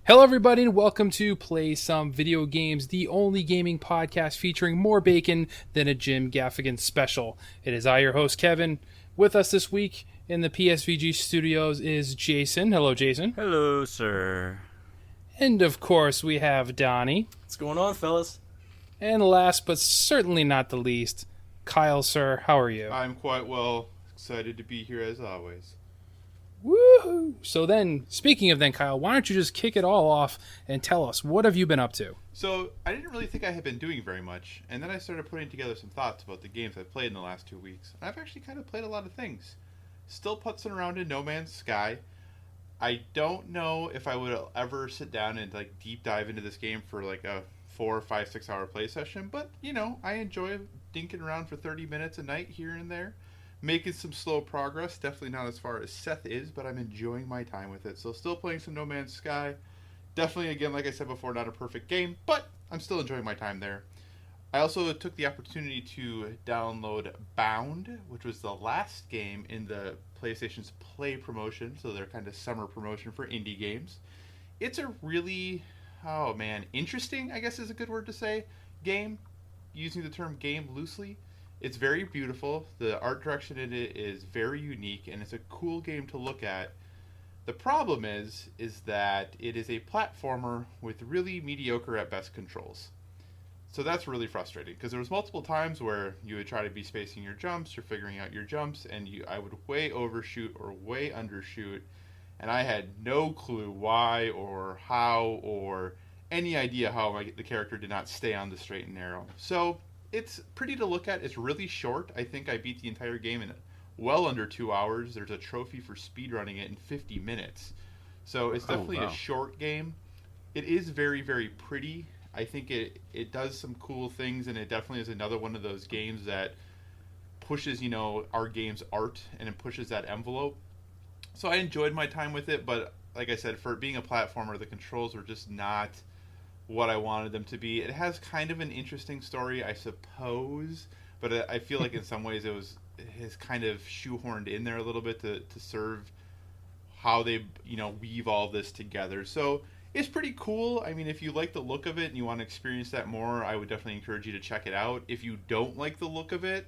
Hello, everybody, and welcome to Play Some Video Games, the only gaming podcast featuring more bacon than a Jim Gaffigan special. It is I, your host, Kevin. With us this week in the PSVG studios is Jason. Hello, Jason. Hello, sir. And, of course, we have Donnie. What's going on, fellas? And last, but certainly not the least, Kyle, sir. How are you? I'm quite well. Excited to be here as always. Woohoo! So then, speaking of then, Kyle, why don't you just kick it all off and tell us, what have you been up to? So, I didn't really think I had been doing very much, and then I started putting together some thoughts about the games I've played in the last 2 weeks. And I've actually kind of played a lot of things. Still putzing around in No Man's Sky. I don't know if I would ever sit down and deep dive into this game for a 4, 5, 6 hour play session, but I enjoy dinking around for 30 minutes a night here and there. Making some slow progress, definitely not as far as Seth is, but I'm enjoying my time with it. So still playing some No Man's Sky. Definitely, again, like I said before, not a perfect game, but I'm still enjoying my time there. I also took the opportunity to download Bound, which was the last game in the PlayStation's Play promotion, so their kind of summer promotion for indie games. It's a really, interesting, I guess is a good word to say, game, using the term game loosely. It's very beautiful. The art direction in it is very unique, and it's a cool game to look at. The problem is that it is a platformer with really mediocre at best controls. So that's really frustrating, because there was multiple times where you would try to be spacing your jumps, you're figuring out your jumps, and I would way overshoot or way undershoot, and I had no clue why or how or any idea how the character did not stay on the straight and narrow. So it's pretty to look at. It's really short. I think I beat the entire game in well under 2 hours. There's a trophy for speedrunning it in 50 minutes. So it's definitely a short game. It is very, very pretty. I think it does some cool things, and it definitely is another one of those games that pushes, our game's art, and it pushes that envelope. So I enjoyed my time with it, but like I said, for it being a platformer, the controls were just not what I wanted them to be. It has kind of an interesting story, I suppose, but I feel like in some ways it is kind of shoehorned in there a little bit to serve how they weave all this together. So it's pretty cool. I mean, if you like the look of it and you want to experience that more, I would definitely encourage you to check it out. If you don't like the look of it,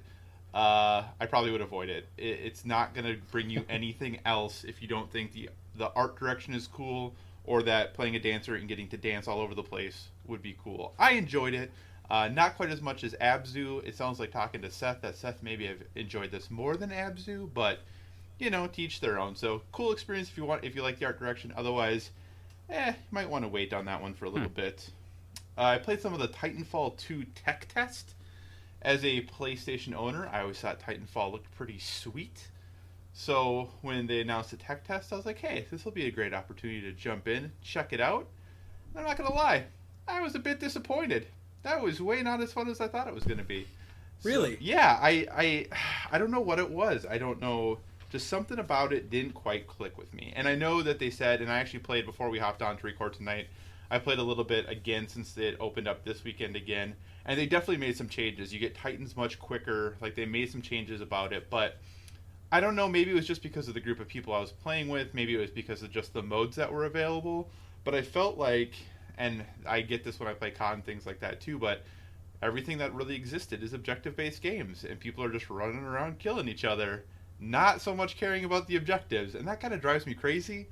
I probably would avoid it. It's not going to bring you anything else if you don't think the art direction is cool, or that playing a dancer and getting to dance all over the place would be cool. I enjoyed it. Not quite as much as Abzu. It sounds like talking to Seth, that Seth maybe have enjoyed this more than Abzu, but, to each their own. So, cool experience if you like the art direction. Otherwise, you might want to wait on that one for a little bit. I played some of the Titanfall 2 tech test. As a PlayStation owner, I always thought Titanfall looked pretty sweet. So when they announced the tech test, I was like, hey, this will be a great opportunity to jump in, check it out. I'm not going to lie, I was a bit disappointed. That was way not as fun as I thought it was going to be. Really? So, yeah, I don't know what it was. I don't know. Just something about it didn't quite click with me. And I know that they said, and I actually played before we hopped on to record tonight, I played a little bit again since it opened up this weekend again. And they definitely made some changes. You get Titans much quicker. They made some changes about it, but I don't know, maybe it was just because of the group of people I was playing with, maybe it was because of just the modes that were available, but I felt like, and I get this when I play COD and things like that too, but everything that really existed is objective-based games, and people are just running around killing each other, not so much caring about the objectives, and that kind of drives me crazy.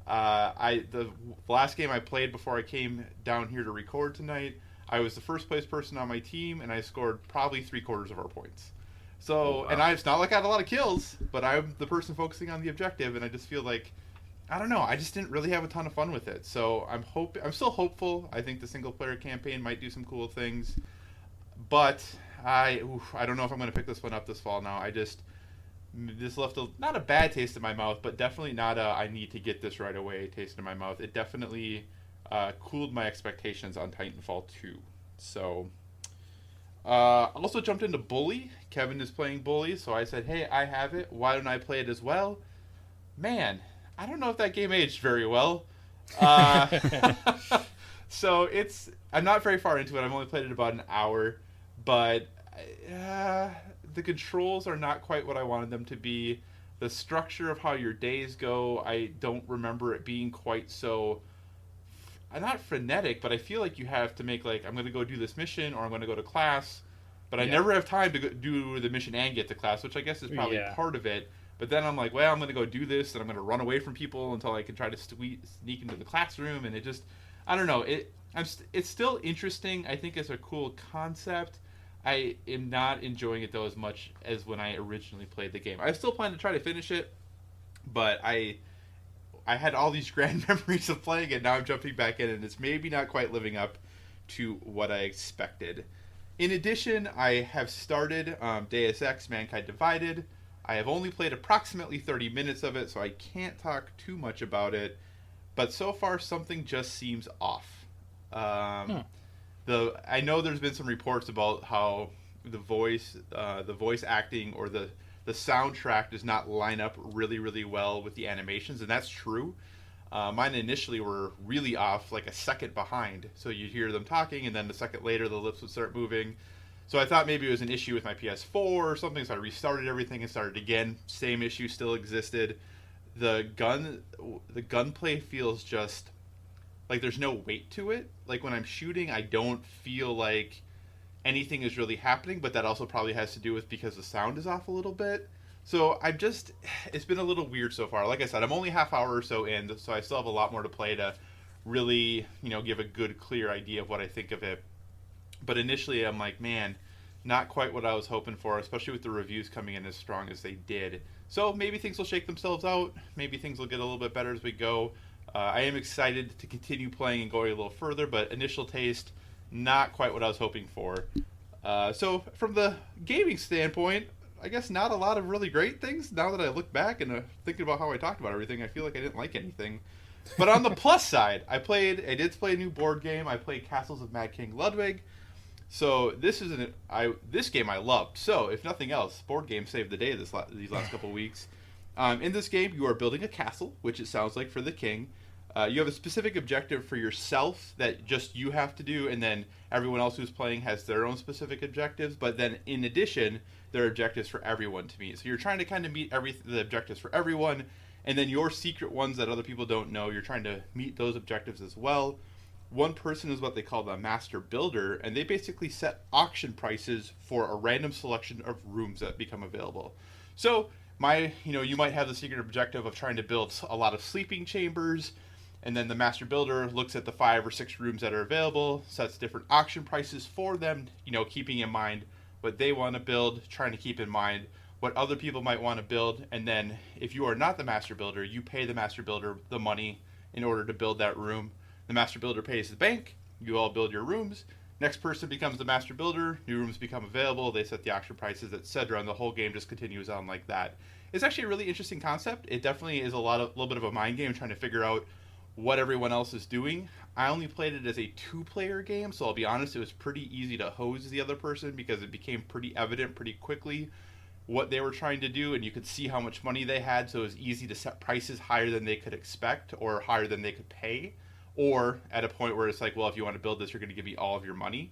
The last game I played before I came down here to record tonight, I was the first place person on my team, and I scored probably 3/4 of our points. So, and it's not like I had a lot of kills, but I'm the person focusing on the objective, and I just feel like, I don't know, I just didn't really have a ton of fun with it. So I'm still hopeful. I think the single player campaign might do some cool things, but I don't know if I'm going to pick this one up this fall now. This left not a bad taste in my mouth, but definitely not a I need to get this right away taste in my mouth. It definitely cooled my expectations on Titanfall 2. So also jumped into Bully. Kevin is playing Bully, so I said, hey, I have it. Why don't I play it as well? Man, I don't know if that game aged very well. So I'm not very far into it. I've only played it about an hour, but the controls are not quite what I wanted them to be. The structure of how your days go, I don't remember it being quite so not frenetic, but I feel like you have to make like I'm going to go do this mission or I'm going to go to class, but I Yeah. never have time to go do the mission and get to class, which I guess is probably Yeah. part of it. But then I'm like, well, I'm going to go do this and I'm going to run away from people until I can try to sneak into the classroom, and it just I don't know. It's still interesting. I think it's a cool concept. I am not enjoying it though as much as when I originally played the game. I still plan to try to finish it, but I had all these grand memories of playing it. Now I'm jumping back in, and it's maybe not quite living up to what I expected. In addition, I have started Deus Ex: Mankind Divided. I have only played approximately 30 minutes of it, so I can't talk too much about it. But so far, something just seems off. Hmm. I know there's been some reports about how the voice acting or the soundtrack does not line up really well with the animations, and that's true. Mine initially were really off, like a second behind. So you'd hear them talking, and then a second later the lips would start moving. So I thought maybe it was an issue with my PS4 or something. So I restarted everything and started again. Same issue still existed. The gunplay feels just like there's no weight to it. Like when I'm shooting, I don't feel like anything is really happening, but that also probably has to do with because the sound is off a little bit. So it's been a little weird so far. Like I said, I'm only half hour or so in, so I still have a lot more to play to really, give a good, clear idea of what I think of it. But initially, I'm like, man, not quite what I was hoping for, especially with the reviews coming in as strong as they did. So maybe things will shake themselves out. Maybe things will get a little bit better as we go. I am excited to continue playing and going a little further, but initial taste, not quite what I was hoping for. So from the gaming standpoint, I guess not a lot of really great things. Now that I look back and thinking about how I talked about everything, I feel like I didn't like anything. But on the plus side, I did play a new board game. I played Castles of Mad King Ludwig. So this game I loved. So if nothing else, board game saved the day these last couple weeks. In this game, you are building a castle, which it sounds like for the king. You have a specific objective for yourself that just you have to do, and then everyone else who's playing has their own specific objectives. But then, in addition, there are objectives for everyone to meet. So you're trying to kind of meet the objectives for everyone, and then your secret ones that other people don't know, you're trying to meet those objectives as well. One person is what they call the master builder, and they basically set auction prices for a random selection of rooms that become available. So you might have the secret objective of trying to build a lot of sleeping chambers, and then the master builder looks at the 5 or 6 rooms that are available, sets different auction prices for them, keeping in mind what they want to build, trying to keep in mind what other people might want to build, and then if you are not the master builder, you pay the master builder the money in order to build that room. The master builder pays the bank, you all build your rooms, next person becomes the master builder, new rooms become available, they set the auction prices, etc., and the whole game just continues on like that. It's actually a really interesting concept. It definitely is a little bit of a mind game trying to figure out what everyone else is doing. I only played it as a 2-player game, so I'll be honest, it was pretty easy to hose the other person because it became pretty evident pretty quickly what they were trying to do, and you could see how much money they had, so it was easy to set prices higher than they could expect or higher than they could pay, or at a point where it's like, well, if you want to build this, you're going to give me all of your money.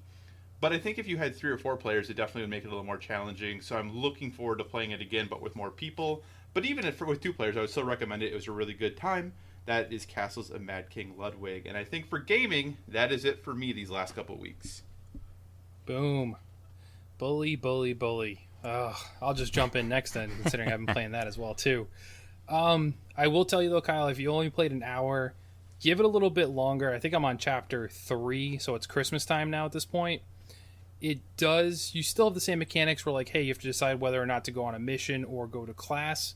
But I think if you had 3 or 4 players, it definitely would make it a little more challenging, so I'm looking forward to playing it again, but with more people. But even with 2 players, I would still recommend it. It was a really good time. That is Castles of Mad King Ludwig. And I think for gaming, that is it for me these last couple weeks. Boom. Bully. I'll just jump in next then, considering I've been playing that as well, too. I will tell you, though, Kyle, if you only played an hour, give it a little bit longer. I think I'm on chapter 3, so it's Christmas time now at this point. You still have the same mechanics where, like, hey, you have to decide whether or not to go on a mission or go to class.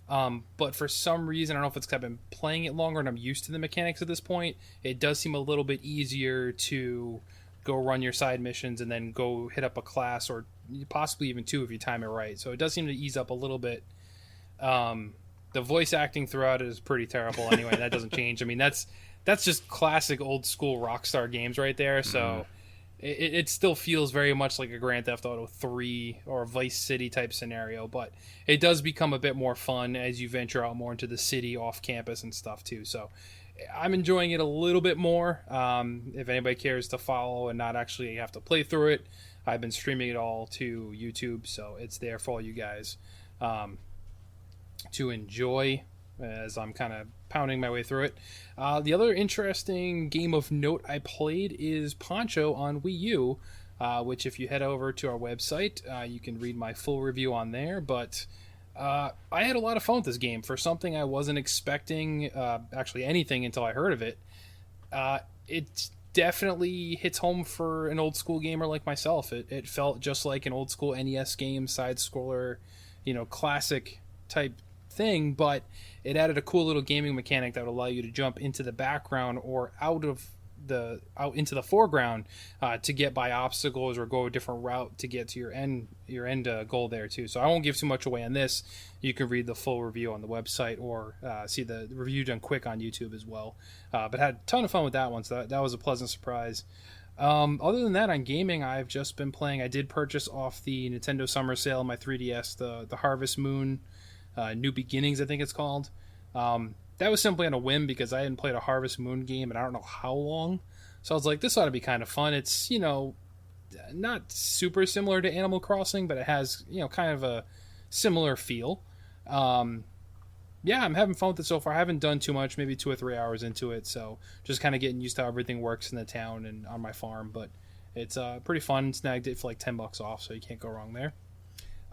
But for some reason, I don't know if it's because I've been playing it longer and I'm used to the mechanics at this point, it does seem a little bit easier to go run your side missions and then go hit up a class, or possibly even 2 if you time it right. So it does seem to ease up a little bit. The voice acting throughout it is pretty terrible anyway. That doesn't change. I mean, that's just classic old school Rockstar games right there. So it still feels very much like a Grand Theft Auto 3 or a Vice City type scenario, but it does become a bit more fun as you venture out more into the city, off campus and stuff too. So I'm enjoying it a little bit more. If anybody cares to follow and not actually have to play through it, I've been streaming it all to YouTube, so it's there for all you guys to enjoy as I'm kind of pounding my way through it. The other interesting game of note I played is Poncho on Wii U, which if you head over to our website, you can read my full review on there. But I had a lot of fun with this game for something I wasn't expecting, actually anything until I heard of it. It definitely hits home for an old school gamer like myself. It felt just like an old school NES game, side scroller, classic type thing, but it added a cool little gaming mechanic that would allow you to jump into the background or out into the foreground to get by obstacles or go a different route to get to your end goal there too. So I won't give too much away on this. You can read the full review on the website or see the review done quick on YouTube as well. But had a ton of fun with that one, so that was a pleasant surprise. Other than that, on gaming, I've just been playing. I did purchase off the Nintendo Summer Sale my 3DS the Harvest Moon New Beginnings, I think it's called. That was simply on a whim because I hadn't played a Harvest Moon game in I don't know how long. So I was like, this ought to be kind of fun. It's, not super similar to Animal Crossing, but it has, kind of a similar feel. Yeah, I'm having fun with it so far. I haven't done too much, maybe 2 or 3 hours into it. So just kind of getting used to how everything works in the town and on my farm. But it's pretty fun. Snagged it for like $10 off, so you can't go wrong there.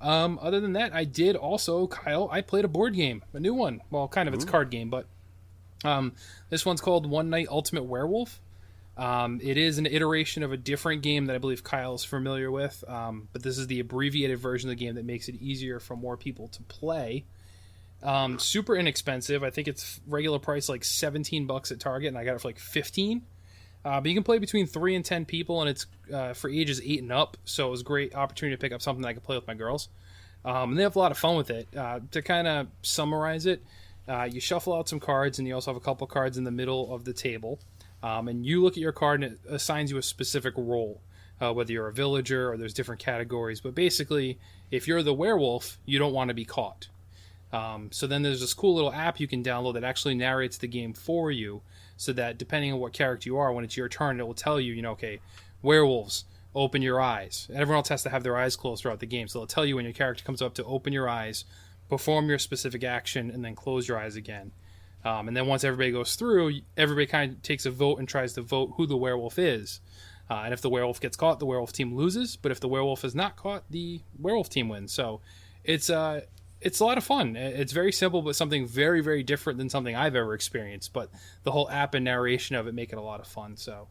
Other than that, I did also, Kyle, I played a board game, a new one. Well, kind of it's a card game, but this one's called One Night Ultimate Werewolf. It is an iteration of a different game that I believe Kyle is familiar with, but this is the abbreviated version of the game that makes it easier for more people to play. Super inexpensive. I think it's regular price like $17 at Target, and I got it for like $15. But you can play between 3 and 10 people, and it's for ages 8 and up, so it was a great opportunity to pick up something that I could play with my girls. And they have a lot of fun with it. To kind of summarize it, you shuffle out some cards, and you also have a couple cards in the middle of the table. And you look at your card, and it assigns you a specific role, whether you're a villager or there's different categories. But basically, if you're the werewolf, you don't want to be caught. So then there's this cool little app you can download that actually narrates the game for you, so that depending on what character you are, when it's your turn, it will tell you, okay, werewolves, open your eyes. Everyone else has to have their eyes closed throughout the game, so it'll tell you when your character comes up to open your eyes, perform your specific action, and then close your eyes again. And then once everybody goes through, everybody kind of takes a vote and tries to vote who the werewolf is. And if the werewolf gets caught, the werewolf team loses. But if the werewolf is not caught, the werewolf team wins. So it's a lot of fun. It's very simple, but something very, very different than something I've ever experienced. But the whole app and narration of it make it a lot of fun. So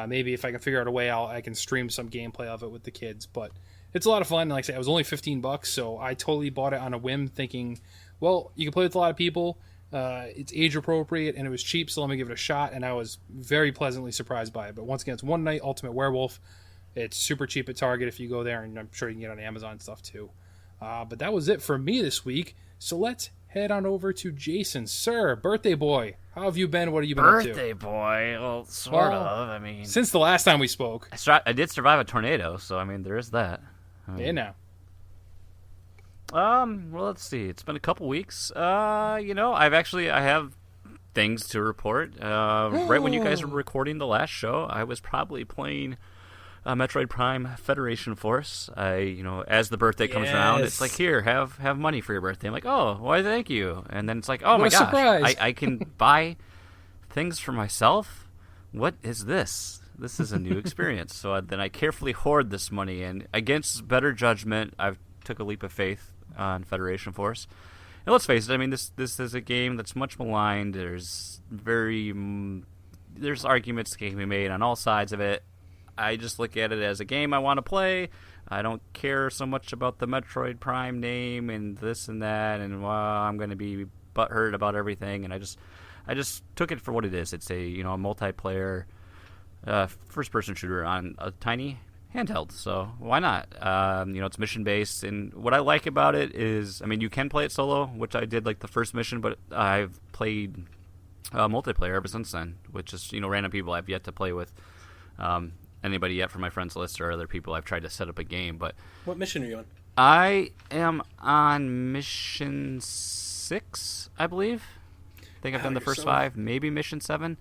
maybe if I can figure out a way, I can stream some gameplay of it with the kids. But it's a lot of fun. Like I said, it was only $15, so I totally bought it on a whim, thinking, well, you can play with a lot of people. It's age appropriate, and it was cheap, so let me give it a shot. And I was very pleasantly surprised by it. But once again, it's One Night Ultimate Werewolf. It's super cheap at Target if you go there, and I'm sure you can get it on Amazon and stuff too. But that was it for me this week. So let's head on over to Jason. Sir, birthday boy, how have you been? What have you been up to? Birthday boy? Well, sort of. I mean, since the last time we spoke. I did survive a tornado, so I mean, there is that. Yeah, now. Well, let's see. It's been a couple weeks. I have things to report. Right when you guys were recording the last show, I was probably playing Metroid Prime Federation Force. As the birthday comes around, it's like, here, have money for your birthday. I'm like, oh, why, thank you. And then it's like, oh my gosh, surprise. I can buy things for myself? What is this? This is a new experience. So then I carefully hoard this money, and against better judgment, I've took a leap of faith on Federation Force. And let's face it, I mean, this is a game that's much maligned. There's arguments that can be made on all sides of it. I just look at it as a game I want to play. I don't care so much about the Metroid Prime name and this and that, and I'm going to be butthurt about everything. And I just took it for what it is. It's a multiplayer first-person shooter on a tiny handheld, so why not? It's mission-based, and what I like about it is, I mean, you can play it solo, which I did like the first mission, but I've played multiplayer ever since then, which is, random people I've yet to play with anybody yet from my friends list or other people I've tried to set up a game. But what mission are you on? I am on mission 6, I believe. I think I've done the first 5, maybe mission 7.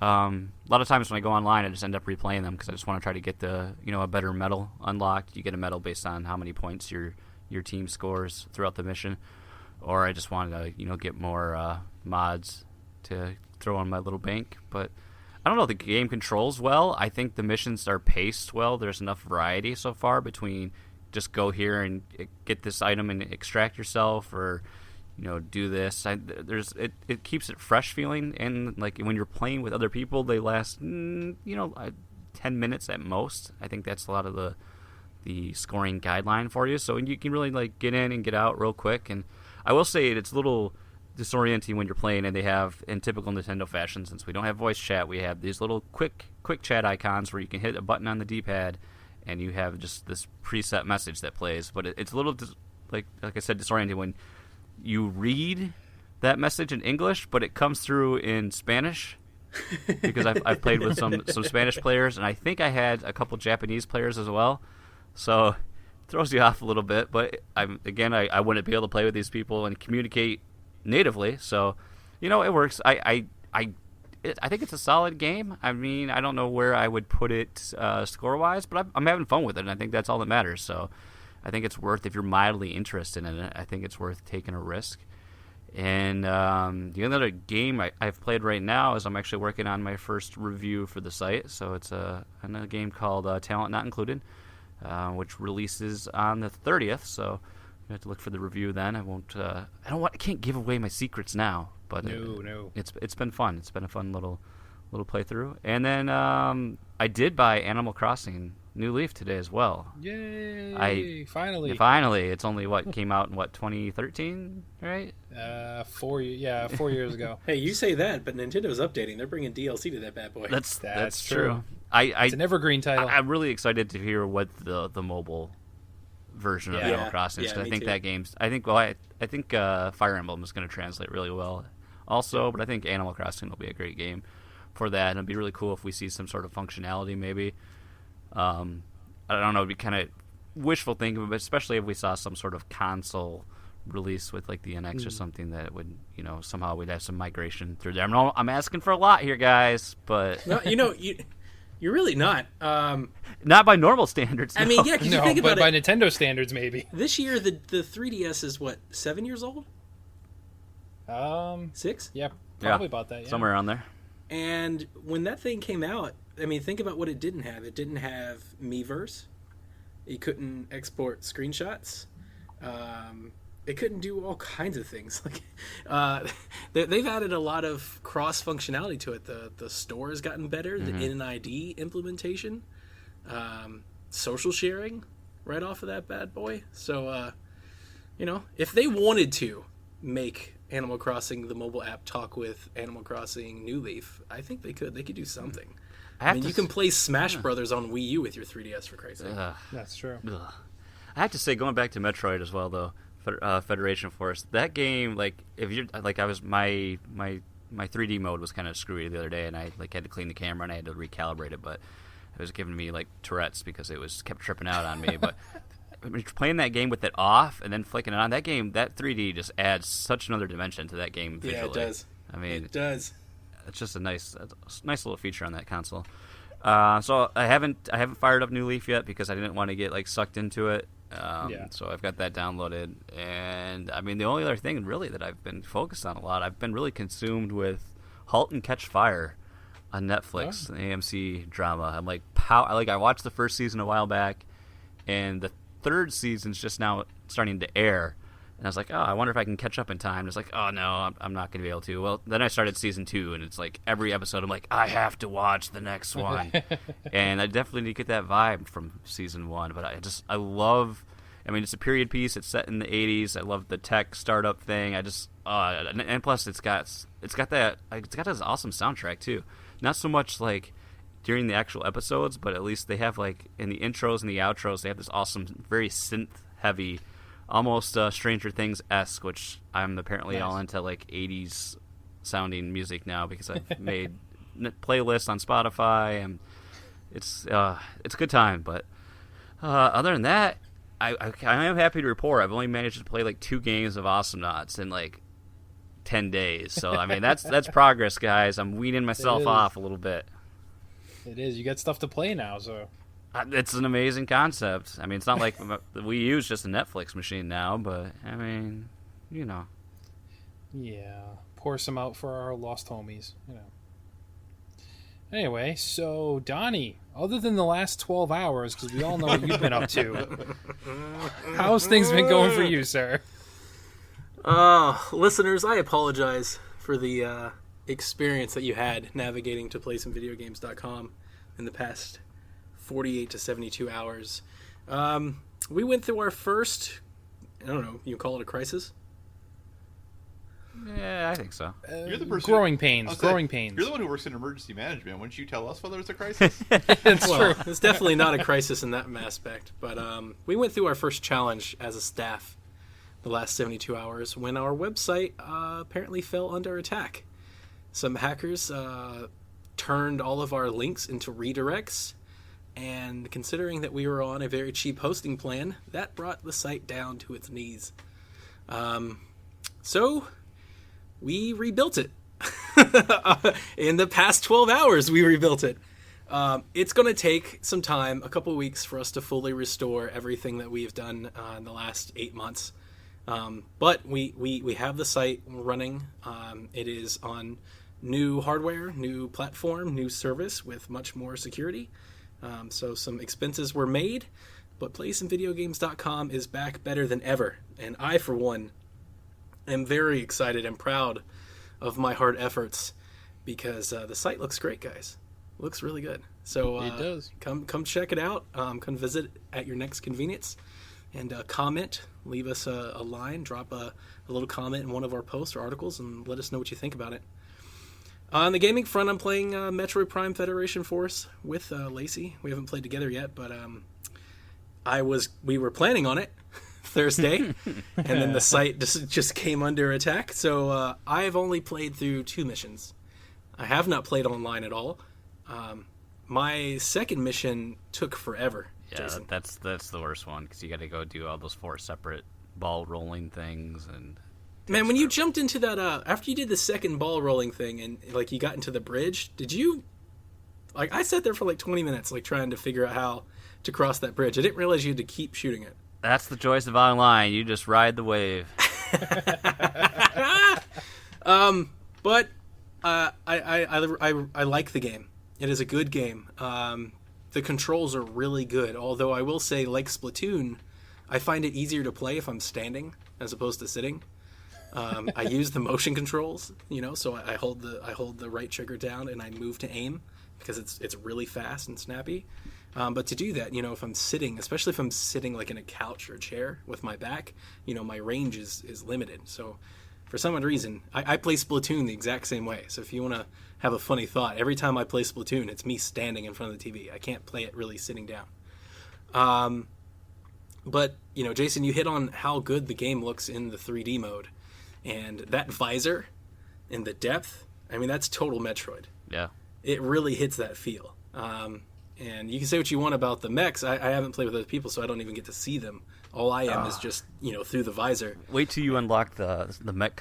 A lot of times when I go online, I just end up replaying them because I just want to try to get the a better medal unlocked. You get a medal based on how many points your team scores throughout the mission, or I just want to get more mods to throw on my little bank. But I don't know. The game controls well. I think the missions are paced well. There's enough variety so far between just go here and get this item and extract yourself, or do this. It keeps it fresh feeling, and like when you're playing with other people, they last 10 minutes at most. I think that's a lot of the scoring guideline for you, so you can really like get in and get out real quick. And I will say it's a little disorienting when you're playing, and they have, in typical Nintendo fashion, since we don't have voice chat, we have these little quick chat icons where you can hit a button on the D-pad and you have just this preset message that plays. But it's a little like I said, disorienting when you read that message in English, but it comes through in Spanish. Because I've played with some Spanish players, and I think I had a couple Japanese players as well. So it throws you off a little bit. But I wouldn't be able to play with these people and communicate natively. So, it works. I think it's a solid game. I mean, I don't know where I would put it score-wise, but I'm having fun with it, and I think that's all that matters. So I think it's worth, if you're mildly interested in it, I think it's worth taking a risk. And the other game I've played right now is I'm actually working on my first review for the site. So it's another game called Talent Not Included, which releases on the 30th. So you have to look for the review then. I can't give away my secrets now, but no. It's been fun. It's been a fun little playthrough. And then I did buy Animal Crossing New Leaf today as well. Yay! Finally. Finally. It's only came out in 2013, right? 4 years ago. Hey, you say that, but Nintendo's updating. They're bringing DLC to that bad boy. That's true. It's an evergreen title. I'm really excited to hear what the mobile version of Animal Crossing is, because I think that game's. I think Fire Emblem is going to translate really well, also. But I think Animal Crossing will be a great game for that, and it'd be really cool if we see some sort of functionality, maybe. I don't know. It'd be kind of wishful thinking, but especially if we saw some sort of console release with like the NX or something that would, somehow we'd have some migration through there. I'm asking for a lot here, guys, but no, you're really not. Not by normal standards. I mean, yeah, because you think about by it. Nintendo standards, maybe. This year, the 3DS is 7 years old? 6? Yeah, probably about that. Yeah. Somewhere around there. And when that thing came out, I mean, think about what it didn't have. It didn't have Miiverse. It couldn't export screenshots. It couldn't do all kinds of things. Like, they've added a lot of cross functionality to it. The store has gotten better. The NID implementation, social sharing, right off of that bad boy. So, if they wanted to make Animal Crossing the mobile app talk with Animal Crossing New Leaf, I think they could. They could do something. You can play Smash Brothers on Wii U with your 3DS, for Christ's sake. That's true. I have to say, going back to Metroid as well, though, Federation Force, that game, like, if you're like, I was my 3D mode was kind of screwy the other day, and I had to clean the camera and I had to recalibrate it, but it was giving me like Tourette's because it kept tripping out on me. But when you're playing that game with it off and then flicking it on, that 3D just adds such another dimension to that game visually. Yeah, it does. I mean, it does. It's just a nice little feature on that console. So I haven't fired up New Leaf yet because I didn't want to get like sucked into it. So I've got that downloaded, and I mean the only other thing really that I've been focused on a lot, I've been really consumed with *Halt and Catch Fire* on Netflix, an AMC drama. I'm like, I watched the first season a while back, and the third season's just now starting to air. And I was like, I wonder if I can catch up in time. And it's like, no, I'm not going to be able to. Well, then I started season 2, and it's like every episode I'm like, I have to watch the next one. And I definitely need to get that vibe from season 1. But I love, it's a period piece. It's set in the 80s. I love the tech startup thing. And plus it's got this awesome soundtrack too. Not so much like during the actual episodes, but at least they have like in the intros and the outros, they have this awesome, very synth heavy, almost Stranger Things-esque, which I'm apparently all into like 80s sounding music now because I've made playlists on Spotify, and it's a good time. But other than that, I am happy to report I've only managed to play like 2 games of Awesomenauts in like 10 days. So I mean that's progress, guys. I'm weaning myself off a little bit. It is. You got stuff to play now, so. It's an amazing concept. I mean, it's not like we use just a Netflix machine now, but I mean, Yeah. pour some out for our lost homies. Anyway, so Donnie, other than the last 12 hours, because we all know what you've been up to, how's things been going for you, sir? Listeners, I apologize for the experience that you had navigating to playsomevideogames.com in the past 48 to 72 hours. We went through our first, I don't know, you call it a crisis? Yeah, I think so. You're the person growing pains. You're the one who works in emergency management. Wouldn't you tell us whether it's a crisis? It's true. It's definitely not a crisis in that aspect. But we went through our first challenge as a staff the last 72 hours when our website apparently fell under attack. Some hackers turned all of our links into redirects, and considering that we were on a very cheap hosting plan, that brought the site down to its knees. So we rebuilt it. In the past 12 hours, we rebuilt it. It's going to take some time, a couple weeks, for us to fully restore everything that we've done in the last 8 months. But we have the site running. It is on new hardware, new platform, new service with much more security. So some expenses were made, but PlaySomeVideoGames.com is back better than ever. And I, for one, am very excited and proud of my hard efforts because the site looks great, guys. It looks really good. So It does. Come check it out. Come visit at your next convenience. And comment, leave us a line, drop a little comment in one of our posts or articles, and let us know what you think about it. On the gaming front, I'm playing Metroid Prime Federation Force with Lacey. We haven't played together yet, but we were planning on it Thursday, and then the site just came under attack. So I've only played through 2 missions. I have not played online at all. My second mission took forever. Yeah, Jason. that's the worst one because you got to go do all those 4 separate ball rolling things and. Man, when you jumped into that, after you did the second ball rolling thing and like you got into the bridge, did you? Like I sat there for like 20 minutes, like trying to figure out how to cross that bridge. I didn't realize you had to keep shooting it. That's the choice of online. You just ride the wave. But I like the game. It is a good game. The controls are really good. Although I will say, like Splatoon, I find it easier to play if I'm standing as opposed to sitting. I use the motion controls, so I hold the right trigger down and I move to aim because it's really fast and snappy. But to do that, if I'm sitting, especially if I'm sitting like in a couch or a chair with my back, my range is limited. So for some odd reason, I play Splatoon the exact same way. So if you want to have a funny thought, every time I play Splatoon, it's me standing in front of the TV. I can't play it really sitting down. But, Jason, you hit on how good the game looks in the 3D mode. And that visor and the depth, I mean, that's total Metroid. Yeah. It really hits that feel. And you can say what you want about the mechs. I haven't played with other people, so I don't even get to see them. All I am is just, through the visor. Wait till you unlock the mech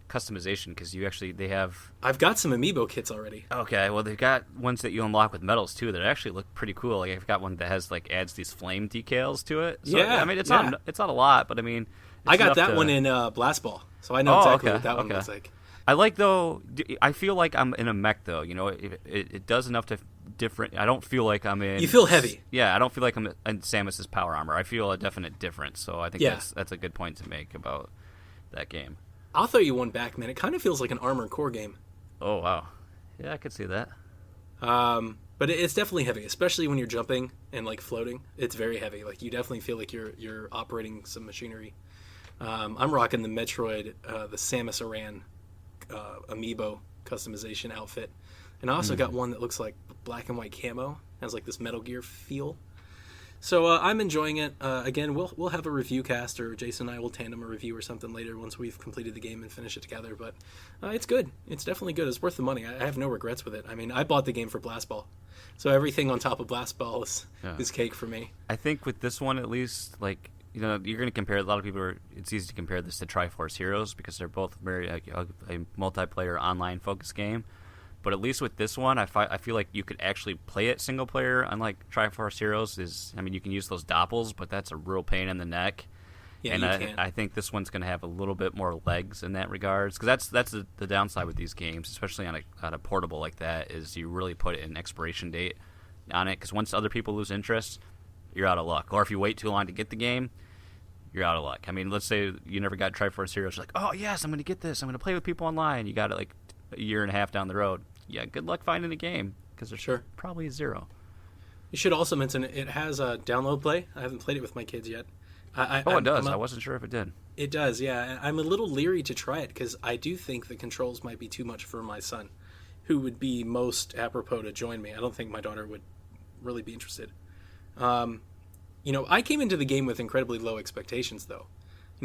customization because they have. I've got some amiibo kits already. Okay, well they've got ones that you unlock with medals too that actually look pretty cool. Like I've got one that has adds these flame decals to it. So, yeah, I mean it's not a lot, but I mean. I got that one in Blast Ball, so I know exactly what that one looks like. I like though. I feel like I'm in a mech though. It does enough to different. I don't feel like I'm in. You feel heavy. Yeah, I don't feel like I'm in Samus's power armor. I feel a definite difference. So I think that's a good point to make about that game. I'll throw you one back, man. It kind of feels like an Armored Core game. Oh wow, yeah, I could see that. But it's definitely heavy, especially when you're jumping and floating. It's very heavy. Like you definitely feel like you're operating some machinery. I'm rocking the Metroid, the Samus Aran amiibo customization outfit, and I also got one that looks like black and white camo, has this Metal Gear feel. So I'm enjoying it. Again, we'll have a review cast, or Jason and I will tandem a review or something later once we've completed the game and finish it together. But it's good. It's definitely good. It's worth the money. I have no regrets with it. I mean, I bought the game for Blast Ball, so everything on top of Blast Ball is cake for me. I think with this one at least, you're going to compare. A lot of people it's easy to compare this to Triforce Heroes because they're both very a multiplayer online focused game. But at least with this one, I feel like you could actually play it single player. Unlike Triforce Heroes, you can use those doppels, but that's a real pain in the neck. Yeah, and you can't. I think this one's going to have a little bit more legs in that regards, because that's the downside with these games, especially on a portable like that, is you really put an expiration date on it, because once other people lose interest, you're out of luck. Or if you wait too long to get the game, you're out of luck. I mean, let's say you never got Triforce Heroes. You're like, oh, yes, I'm going to get this. I'm going to play with people online. You got it like a year and a half down the road. Yeah, good luck finding a game, because there's probably zero. You should also mention it has a download play. I haven't played it with my kids yet. It does. I wasn't sure if it did. It does, yeah. I'm a little leery to try it because I do think the controls might be too much for my son, who would be most apropos to join me. I don't think my daughter would really be interested. I came into the game with incredibly low expectations, though.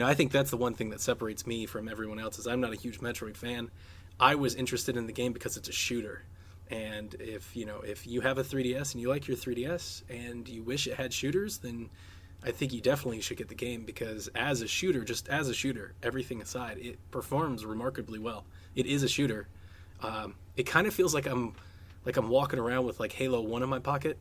I think that's the one thing that separates me from everyone else is I'm not a huge Metroid fan. I was interested in the game because it's a shooter. And if you have a 3DS and you like your 3DS and you wish it had shooters, then I think you definitely should get the game because as a shooter, everything aside, it performs remarkably well. It is a shooter. It kind of feels like I'm walking around with like Halo 1 in my pocket,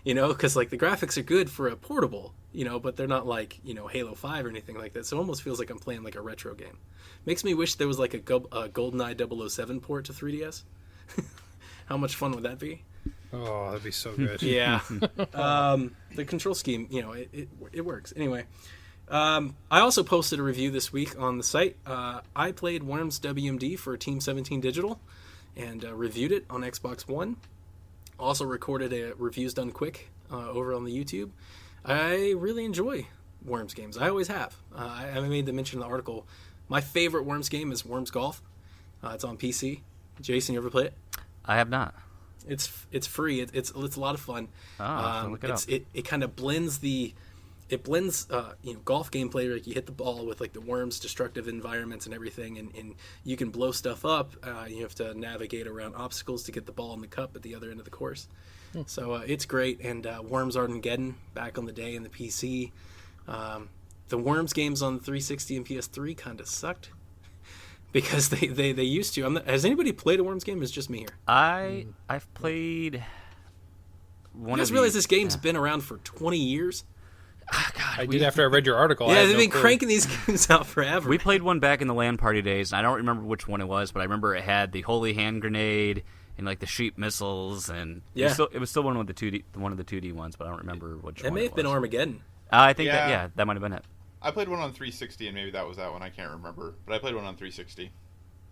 because like the graphics are good for a portable, but they're not like, Halo 5 or anything like that. So it almost feels like I'm playing like a retro game. Makes me wish there was like a GoldenEye 007 port to 3DS. How much fun would that be? Oh, that'd be so good. Yeah. The control scheme, it works. Anyway, I also posted a review this week on the site. I played Worms WMD for Team 17 Digital and reviewed it on Xbox One. Also recorded a Reviews Done Quick over on the YouTube. I really enjoy Worms games. I always have. I made the mention in the article. My favorite Worms game is Worms Golf. It's on PC. Jason, you ever play it? I have not. It's free. It's a lot of fun. Look it up. It kind of blends golf gameplay, like you hit the ball with like the worms destructive environments and everything, and you can blow stuff up. You have to navigate around obstacles to get the ball in the cup at the other end of the course. So it's great. And Worms Armageddon back on the day in the PC. The Worms games on 360 and PS3 kind of sucked. Because they used to. Has anybody played a Worms game? It's just me here. I've played one. You guys realize this game's been around for 20 years? God, I did after I read your article. Yeah, they've been cranking these games out forever. We played one back in the LAN party days, and I don't remember which one it was, but I remember it had the holy hand grenade and like the sheep missiles, and it was still one of the 2D ones, but I don't remember which one. It may have been Armageddon. I think that might have been it. I played one on 360, and maybe that was that one. I can't remember, but I played one on 360.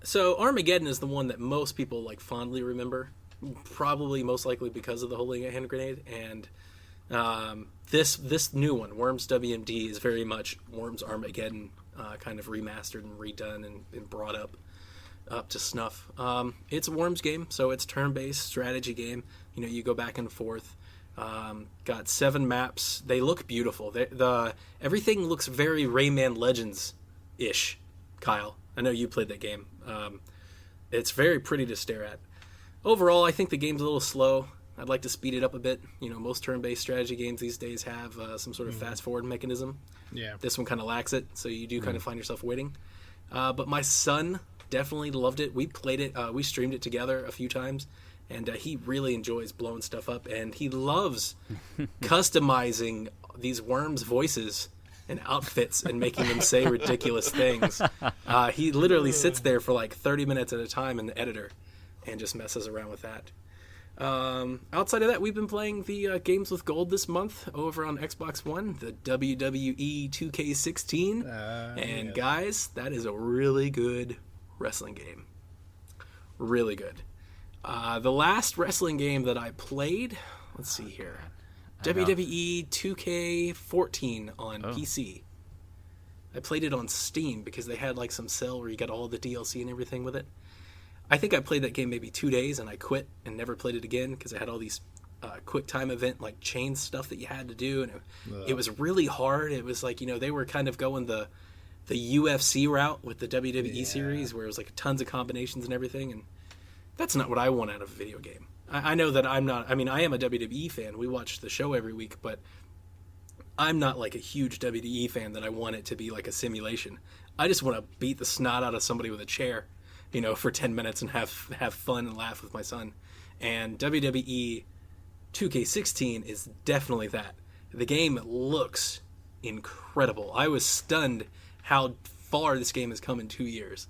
So Armageddon is the one that most people like fondly remember, probably most likely because of the holy hand grenade. And this new one, Worms WMD, is very much Worms Armageddon, kind of remastered and redone and brought up to snuff. It's a Worms game, so it's turn-based strategy game. You go back and forth. Got 7 maps. They look beautiful. Everything looks very Rayman Legends-ish, Kyle. I know you played that game. It's very pretty to stare at. Overall, I think the game's a little slow. I'd like to speed it up a bit. Most turn-based strategy games these days have some sort of fast-forward mechanism. Yeah. This one kind of lacks it, so you do kind of find yourself waiting. But my son definitely loved it. We played it. We streamed it together a few times. And he really enjoys blowing stuff up, and he loves customizing these worms' voices and outfits and making them say ridiculous things. He literally sits there for like 30 minutes at a time in the editor and just messes around with that. Outside of that, we've been playing the Games with Gold this month over on Xbox One, the WWE 2K16. And guys, that is a really good wrestling game. Really good. The last wrestling game that I played, let's see here, WWE 2K14 on PC. I played it on Steam because they had like some sale where you got all the DLC and everything with it. I think I played that game maybe 2 days and I quit and never played it again because I had all these quick time event like chain stuff that you had to do, and it was really hard. It was like, they were kind of going the UFC route with the WWE series where it was like tons of combinations and everything, and that's not what I want out of a video game. I know that I'm not. I mean, I am a WWE fan. We watch the show every week, but I'm not like a huge WWE fan that I want it to be like a simulation. I just want to beat the snot out of somebody with a chair, for 10 minutes and have fun and laugh with my son. And WWE 2K16 is definitely that. The game looks incredible. I was stunned how far this game has come in 2 years.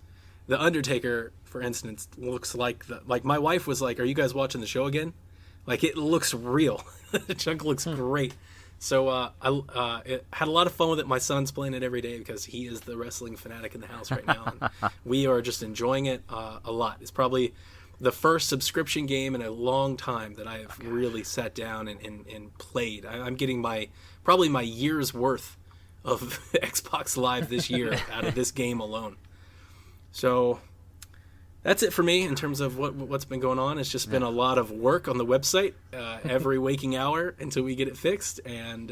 The Undertaker, for instance, looks like my wife was like, "Are you guys watching the show again?" Like, it looks real. The chunk looks great. So I had a lot of fun with it. My son's playing it every day because he is the wrestling fanatic in the house right now. And we are just enjoying it a lot. It's probably the first subscription game in a long time that I have really sat down and played. I'm getting probably my year's worth of Xbox Live this year out of this game alone. So that's it for me in terms of what's been going on. It's just been a lot of work on the website every waking hour until we get it fixed. And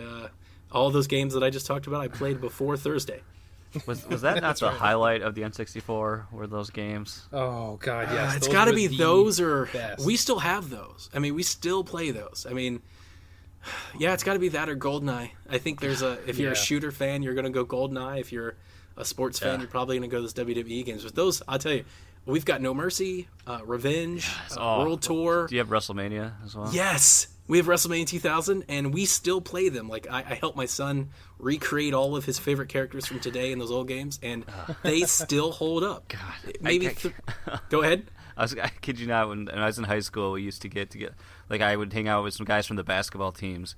all those games that I just talked about, I played before Thursday. Was that not the highlight of the N64? Were those games? Oh God, yes. It's got to be those, or best. we still have those. I mean, we still play those. I mean, yeah, it's got to be that or GoldenEye. I think if you're a shooter fan, you're going to go GoldenEye. If you're a sports fan, you're probably going to go those WWE games. But those, I'll tell you, we've got No Mercy, Revenge, World Tour. Do you have WrestleMania as well? Yes, we have WrestleMania 2000, and we still play them. Like, I helped my son recreate all of his favorite characters from today in those old games, and they still hold up. God, Go ahead. I kid you not. When I was in high school, we used to get like, I would hang out with some guys from the basketball teams,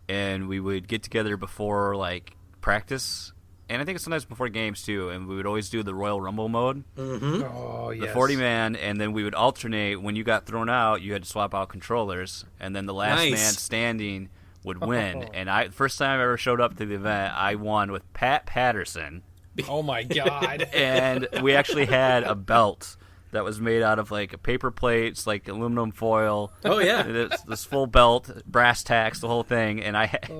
and we would get together before like practice. And I think sometimes before games, too, and we would always do the Royal Rumble mode. Mm-hmm. Oh, yes. The 40-man, and then we would alternate. When you got thrown out, you had to swap out controllers, and then the last man standing would win. And first time I ever showed up to the event, I won with Pat Patterson. Oh, my God. And we actually had a belt that was made out of like paper plates, like aluminum foil. Oh yeah, this full belt, brass tacks, the whole thing, and I had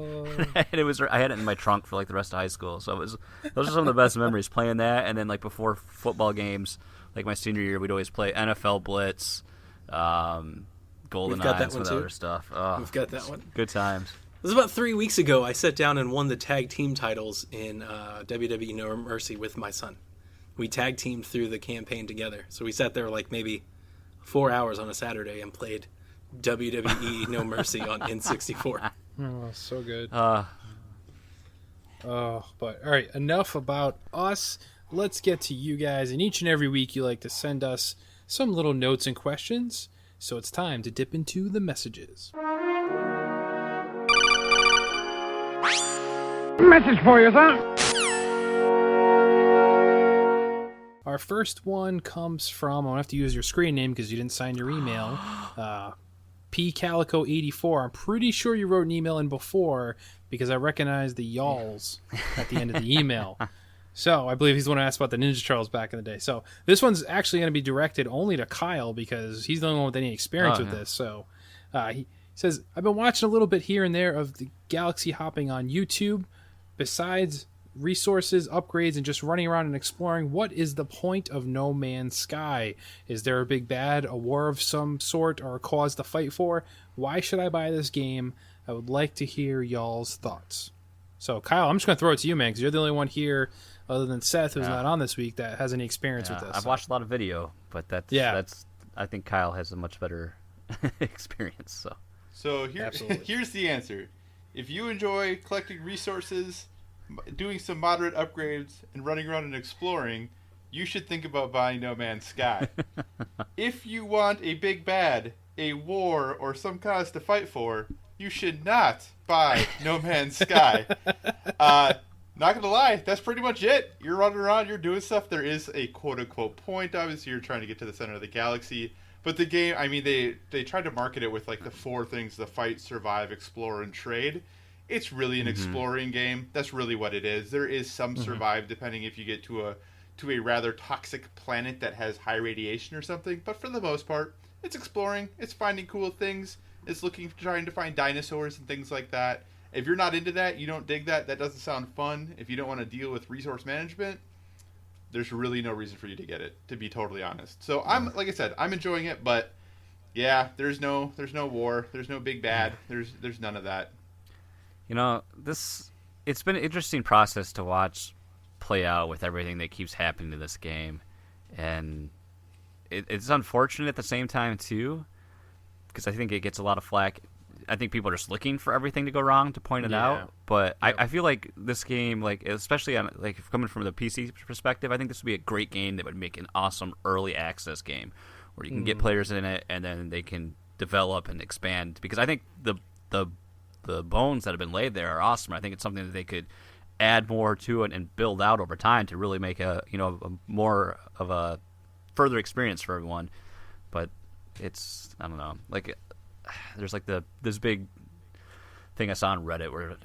it in my trunk for like the rest of high school. So those are some of the best memories playing that. And then like before football games, like my senior year, we'd always play NFL Blitz, GoldenEye, and some of the other stuff. Oh, we've got that one. Good times. It was about 3 weeks ago. I sat down and won the tag team titles in WWE No Mercy with my son. We tag teamed through the campaign together. So we sat there like maybe 4 hours on a Saturday and played WWE No Mercy on N64. Oh, so good. But all right, enough about us. Let's get to you guys. And each and every week you like to send us some little notes and questions. So it's time to dip into the messages. Message for you, sir. Our first one comes from, I'm going to have to use your screen name because you didn't sign your email, pcalico84. I'm pretty sure you wrote an email in before because I recognize the y'alls at the end of the email. So I believe he's the one who asked about the Ninja Turtles back in the day. So this one's actually going to be directed only to Kyle because he's the only one with any experience with this. So he says, I've been watching a little bit here and there of the galaxy hopping on YouTube. Besides resources, upgrades, and just running around and exploring, what is the point of No Man's Sky? Is there a big bad, a war of some sort, or a cause to fight for? Why should I buy this game? I would like to hear y'all's thoughts. So, Kyle, I'm just going to throw it to you, man, because you're the only one here, other than Seth, who's not on this week, that has any experience with this. I've watched a lot of video, but that's I think Kyle has a much better experience. So here's the answer. If you enjoy collecting resources, doing some moderate upgrades, and running around and exploring, you should think about buying No Man's Sky. If you want a big bad, a war, or some cause to fight for, you should not buy No Man's Sky. Not gonna lie, that's pretty much it. You're running around, you're doing stuff. There is a quote-unquote point. Obviously, you're trying to get to the center of the galaxy. But the game, I mean, they tried to market it with like the 4 things: the fight, survive, explore, and trade. It's really an exploring game. That's really what it is. There is some survive depending if you get to a rather toxic planet that has high radiation or something. But for the most part, it's exploring. It's finding cool things. It's trying to find dinosaurs and things like that. If you're not into that, you don't dig that, that doesn't sound fun. If you don't want to deal with resource management, there's really no reason for you to get it, to be totally honest. So like I said, I'm enjoying it, but yeah, there's no war, there's no big bad, there's none of that. You know, it's been an interesting process to watch play out with everything that keeps happening to this game. And it's unfortunate at the same time, too, because I think it gets a lot of flack I think people are just looking for everything to go wrong to point it out. But I feel like this game, like especially on like coming from the PC perspective, I think this would be a great game that would make an awesome early access game where you can get players in it and then they can develop and expand. Because I think the bones that have been laid there are awesome. I think it's something that they could add more to it and build out over time to really make a more of a further experience for everyone. But it's, I don't know, like there's like this big thing I saw on Reddit where,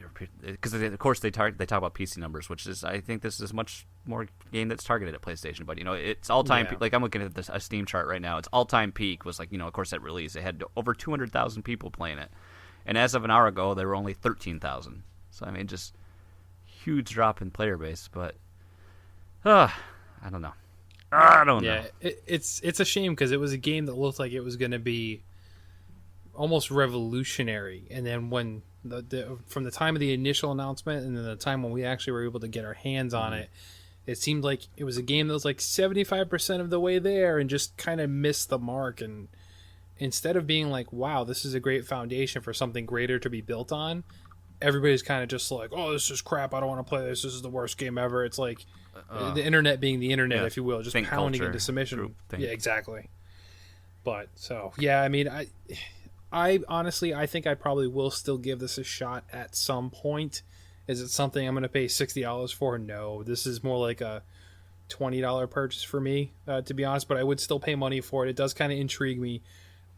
because of course they talk about PC numbers, which is, I think this is much more game that's targeted at PlayStation, but it's all time. Like I'm looking at a Steam chart right now. It's all time peak was like, of course at release they had over 200,000 people playing it, and as of an hour ago there were only 13,000. So I mean, just huge drop in player base. But I don't know. I don't know. It's a shame because it was a game that looked like it was going to be almost revolutionary, and then when from the time of the initial announcement and then the time when we actually were able to get our hands on it, it seemed like it was a game that was like 75% of the way there and just kind of missed the mark. And instead of being like, wow, this is a great foundation for something greater to be built on, everybody's kind of just like, oh, this is crap, I don't want to play this is the worst game ever. It's like the internet being the internet, if you will, just pounding into submission. Yeah, exactly. But so I mean, I honestly, I think I probably will still give this a shot at some point. Is it something I'm going to pay $60 for? No, this is more like a $20 purchase for me, to be honest, but I would still pay money for it. It does kind of intrigue me.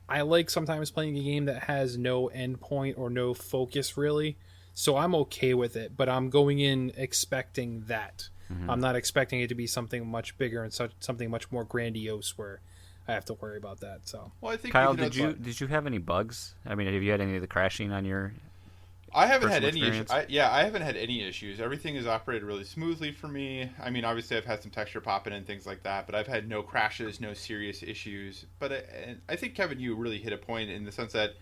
I like sometimes playing a game that has no end point or no focus really, so I'm okay with it, but I'm going in expecting that. I'm not expecting it to be something much bigger and something much more grandiose where I have to worry about that. So, well, I think Kyle, did you have any bugs? I mean, have you had any of the crashing on your? I haven't had any issues. I haven't had any issues. Everything has operated really smoothly for me. I mean, obviously, I've had some texture popping and things like that, but I've had no crashes, no serious issues. But I think, Kevin, you really hit a point in the sense that,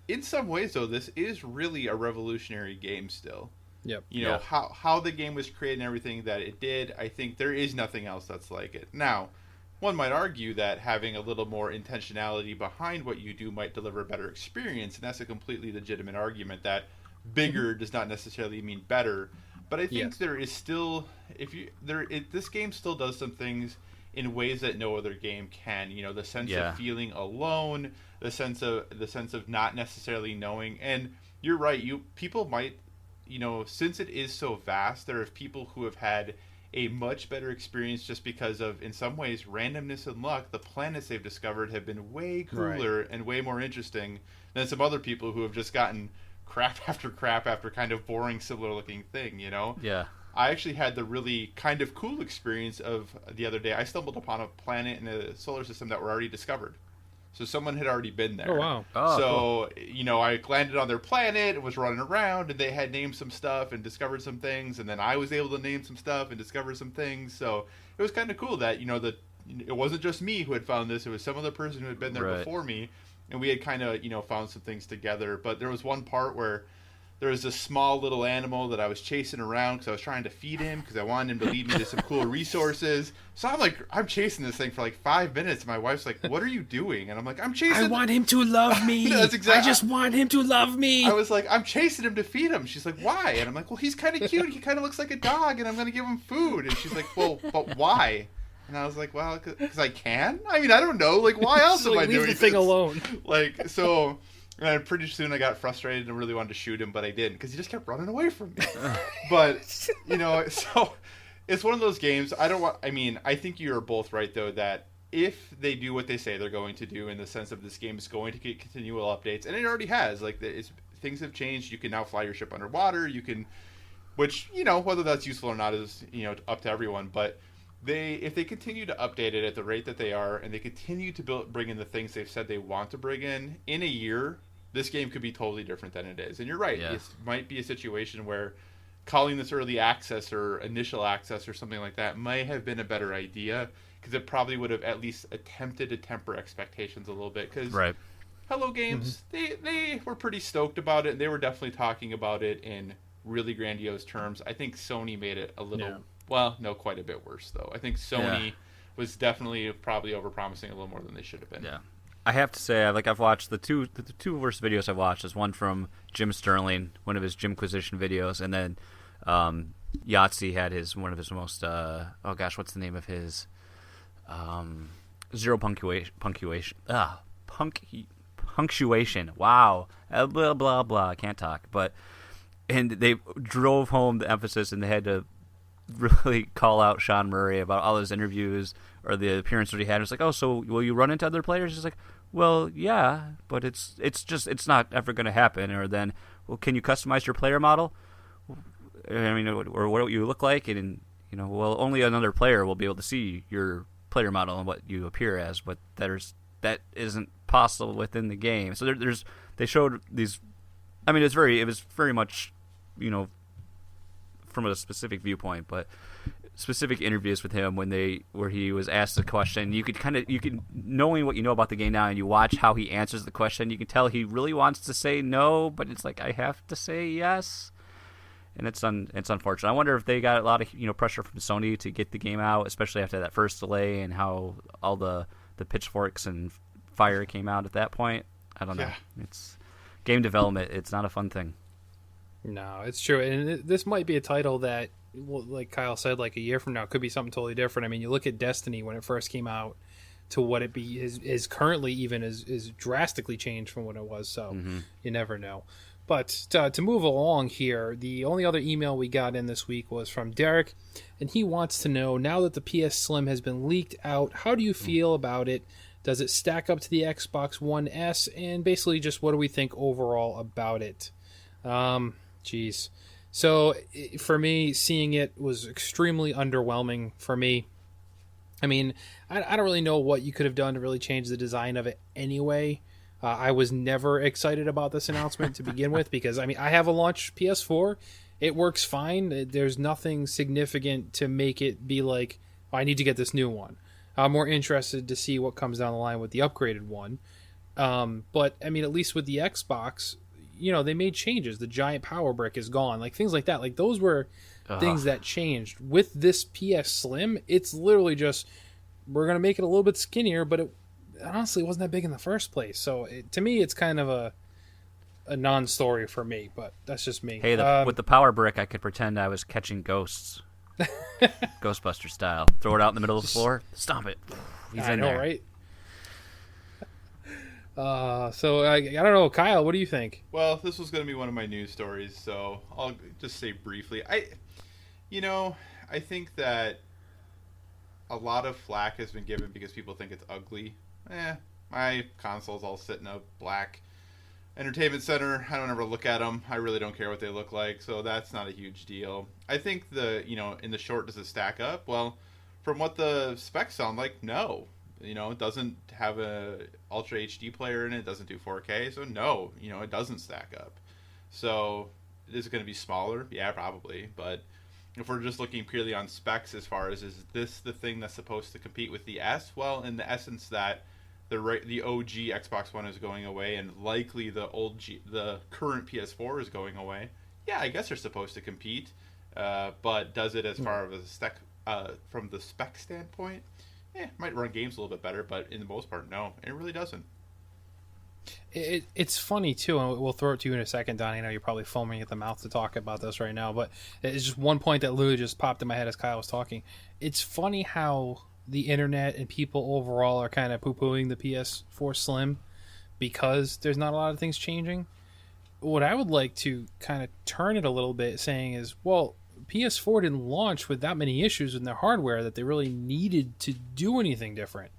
in some ways, though, this is really a revolutionary game still. Yep. How the game was created and everything that it did, I think there is nothing else that's like it. Now, one might argue that having a little more intentionality behind what you do might deliver a better experience, and that's a completely legitimate argument that bigger does not necessarily mean better. But I think there is still, this game still does some things in ways that no other game can. The sense of feeling alone, the sense of not necessarily knowing. And you're right, people might, since it is so vast, there are people who have had a much better experience just because of, in some ways, randomness and luck. The planets they've discovered have been way cooler and way more interesting than some other people who have just gotten crap after kind of boring, similar-looking thing, Yeah. I actually had the really kind of cool experience of the other day. I stumbled upon a planet in a solar system that were already discovered. So someone had already been there. Oh, wow. So, cool. I landed on their planet and was running around, and they had named some stuff and discovered some things, and then I was able to name some stuff and discover some things. So it was kind of cool that, it wasn't just me who had found this. It was some other person who had been there before me, and we had kind of, found some things together. But there was one part where there was this small little animal that I was chasing around because I was trying to feed him because I wanted him to lead me to some cool resources. So I'm chasing this thing for like 5 minutes. And my wife's like, "What are you doing?" And I'm like, "I'm chasing." I want him to love me. That's exactly. I just want him to love me. I was like, "I'm chasing him to feed him." She's like, "Why?" And I'm like, "Well, he's kind of cute. He kind of looks like a dog, and I'm going to give him food." And she's like, "Well, but why?" And I was like, "Well, because I can. I mean, I don't know. Like, why else am I doing this? Leave the thing alone." Like, so. And pretty soon I got frustrated and really wanted to shoot him, but I didn't because he just kept running away from me. But, so it's one of those games. I think you're both right, though, that if they do what they say they're going to do in the sense of this game is going to get continual updates, and it already has. Like, things have changed. You can now fly your ship underwater. You can, which, whether that's useful or not is, up to everyone. But if they continue to update it at the rate that they are, and they continue to bring in the things they've said they want to bring in a year, this game could be totally different than it is. And you're right. Yeah. It might be a situation where calling this early access or initial access or something like that may have been a better idea because it probably would have at least attempted to temper expectations a little bit. Because Hello Games, they were pretty stoked about it. And they were definitely talking about it in really grandiose terms. I think Sony made it a little... Yeah. Well, no, quite a bit worse, though. I think Sony was definitely probably overpromising a little more than they should have been. Yeah. I have to say, I've watched the two worst videos I've watched is one from Jim Sterling, one of his Jimquisition videos, and then Yahtzee had one of his most what's the name of his zero punctuation. Wow, blah blah blah. I can't talk, and they drove home the emphasis, and they had to really call out Sean Murray about all his interviews or the appearances that he had. It's like, oh, so will you run into other players? He's like, well, yeah, but it's not ever going to happen. Or then, well, can you customize your player model? I mean, or what you look like, and well, only another player will be able to see your player model and what you appear as, but that isn't possible within the game. So they showed these. I mean, it was very much, from a specific viewpoint, but specific interviews with him where he was asked a question. You could knowing what you know about the game now, and you watch how he answers the question, you can tell he really wants to say no, but it's like, I have to say yes. And it's unfortunate. I wonder if they got a lot of pressure from Sony to get the game out, especially after that first delay and how all the pitchforks and fire came out at that point. I don't know. Yeah. It's game development. It's not a fun thing. No, it's true. And this might be a title that, well, like Kyle said, like a year from now, could be something totally different. I mean, you look at Destiny when it first came out to what it is currently, even is drastically changed from what it was. So you never know. But to move along here, the only other email we got in this week was from Derek, and he wants to know, now that the PS Slim has been leaked out, how do you feel about it? Does it stack up to the Xbox One S? And basically just what do we think overall about it? Geez. So for me, seeing it was extremely underwhelming for me. I mean, I don't really know what you could have done to really change the design of it anyway. I was never excited about this announcement to begin with because, I mean, I have a launch PS4. It works fine. There's nothing significant to make it be like, oh, I need to get this new one. I'm more interested to see what comes down the line with the upgraded one. But, I mean, at least with the Xbox, they made changes. The giant power brick is gone. Like, things like that. Like, those were things that changed. With this PS Slim, it's literally just, we're going to make it a little bit skinnier, but it honestly wasn't that big in the first place. So to me, it's kind of a non-story for me, but that's just me. Hey, with the power brick, I could pretend I was catching ghosts, Ghostbuster style. Throw it out in the middle of the floor, stomp it. He's in there, right? So I don't know, Kyle. What do you think? Well, this was going to be one of my news stories, so I'll just say briefly. I think that a lot of flack has been given because people think it's ugly. My consoles all sit in a black entertainment center. I don't ever look at them. I really don't care what they look like, so that's not a huge deal. I think in the short, does it stack up? Well, from what the specs sound like, no. It doesn't have a Ultra HD player in it. It doesn't do 4K, so no, it doesn't stack up. So is it going to be smaller? Yeah, probably. But if we're just looking purely on specs as far as is this the thing that's supposed to compete with the S? Well, in the essence that the OG Xbox One is going away and likely the current PS4 is going away. Yeah, I guess they're supposed to compete. But does it as far as from the spec standpoint? Might run games a little bit better, but in the most part, no. It really doesn't. It's funny, too, and we'll throw it to you in a second, Donnie. I know you're probably foaming at the mouth to talk about this right now, but it's just one point that literally just popped in my head as Kyle was talking. It's funny how the internet and people overall are kind of poo-pooing the PS4 Slim because there's not a lot of things changing. What I would like to kind of turn it a little bit saying is, well, PS4 didn't launch with that many issues in their hardware that they really needed to do anything different.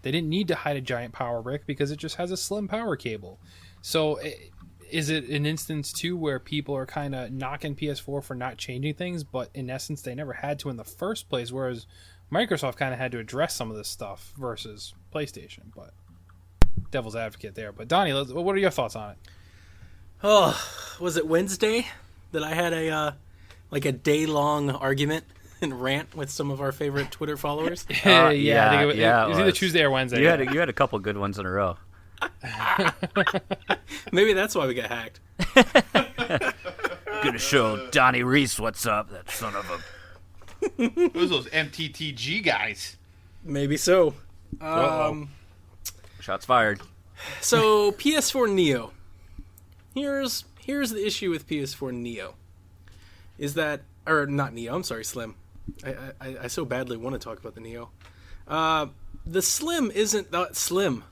They didn't need to hide a giant power brick because it just has a slim power cable. So is it an instance, too, where people are kind of knocking PS4 for not changing things, but in essence they never had to in the first place, whereas Microsoft kind of had to address some of this stuff versus PlayStation? But devil's advocate there. But Donnie, what are your thoughts on it? Oh, was it Wednesday that I had a day-long argument and rant with some of our favorite Twitter followers? I think it was either Tuesday or Wednesday. You had a couple good ones in a row. Maybe that's why we got hacked. Gonna show Donnie Reese what's up, that son of a... It was those MTTG guys. Maybe so. Shots fired. So PS4 Neo. Here's the issue with PS4 Neo. Is that, or not Neo? I'm sorry, Slim. I so badly want to talk about the Neo. The Slim isn't that slim,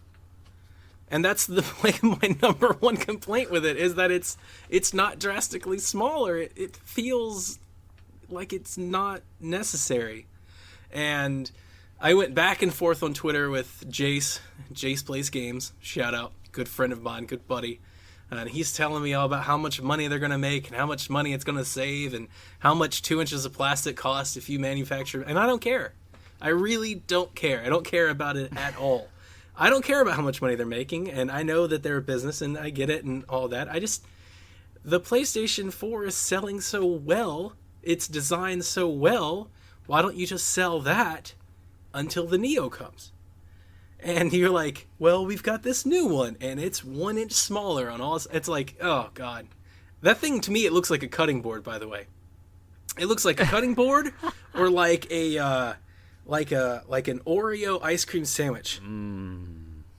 and that's my number one complaint with it is that it's not drastically smaller. It feels like it's not necessary, and I went back and forth on Twitter with Jace. Jace Plays Games. Shout out. Good friend of mine, good buddy. And he's telling me all about how much money they're going to make and how much money it's going to save and how much 2 inches of plastic costs if you manufacture. And I don't care. I really don't care. I don't care about it at all. I don't care about how much money they're making. And I know that they're a business and I get it and all that. The PlayStation 4 is selling so well. It's designed so well. Why don't you just sell that until the Neo comes? And you're like, well, we've got this new one, and it's 1 inch smaller on all. It's like, oh god, that thing to me, it looks like a cutting board. By the way, it looks like a cutting board, or like an Oreo ice cream sandwich.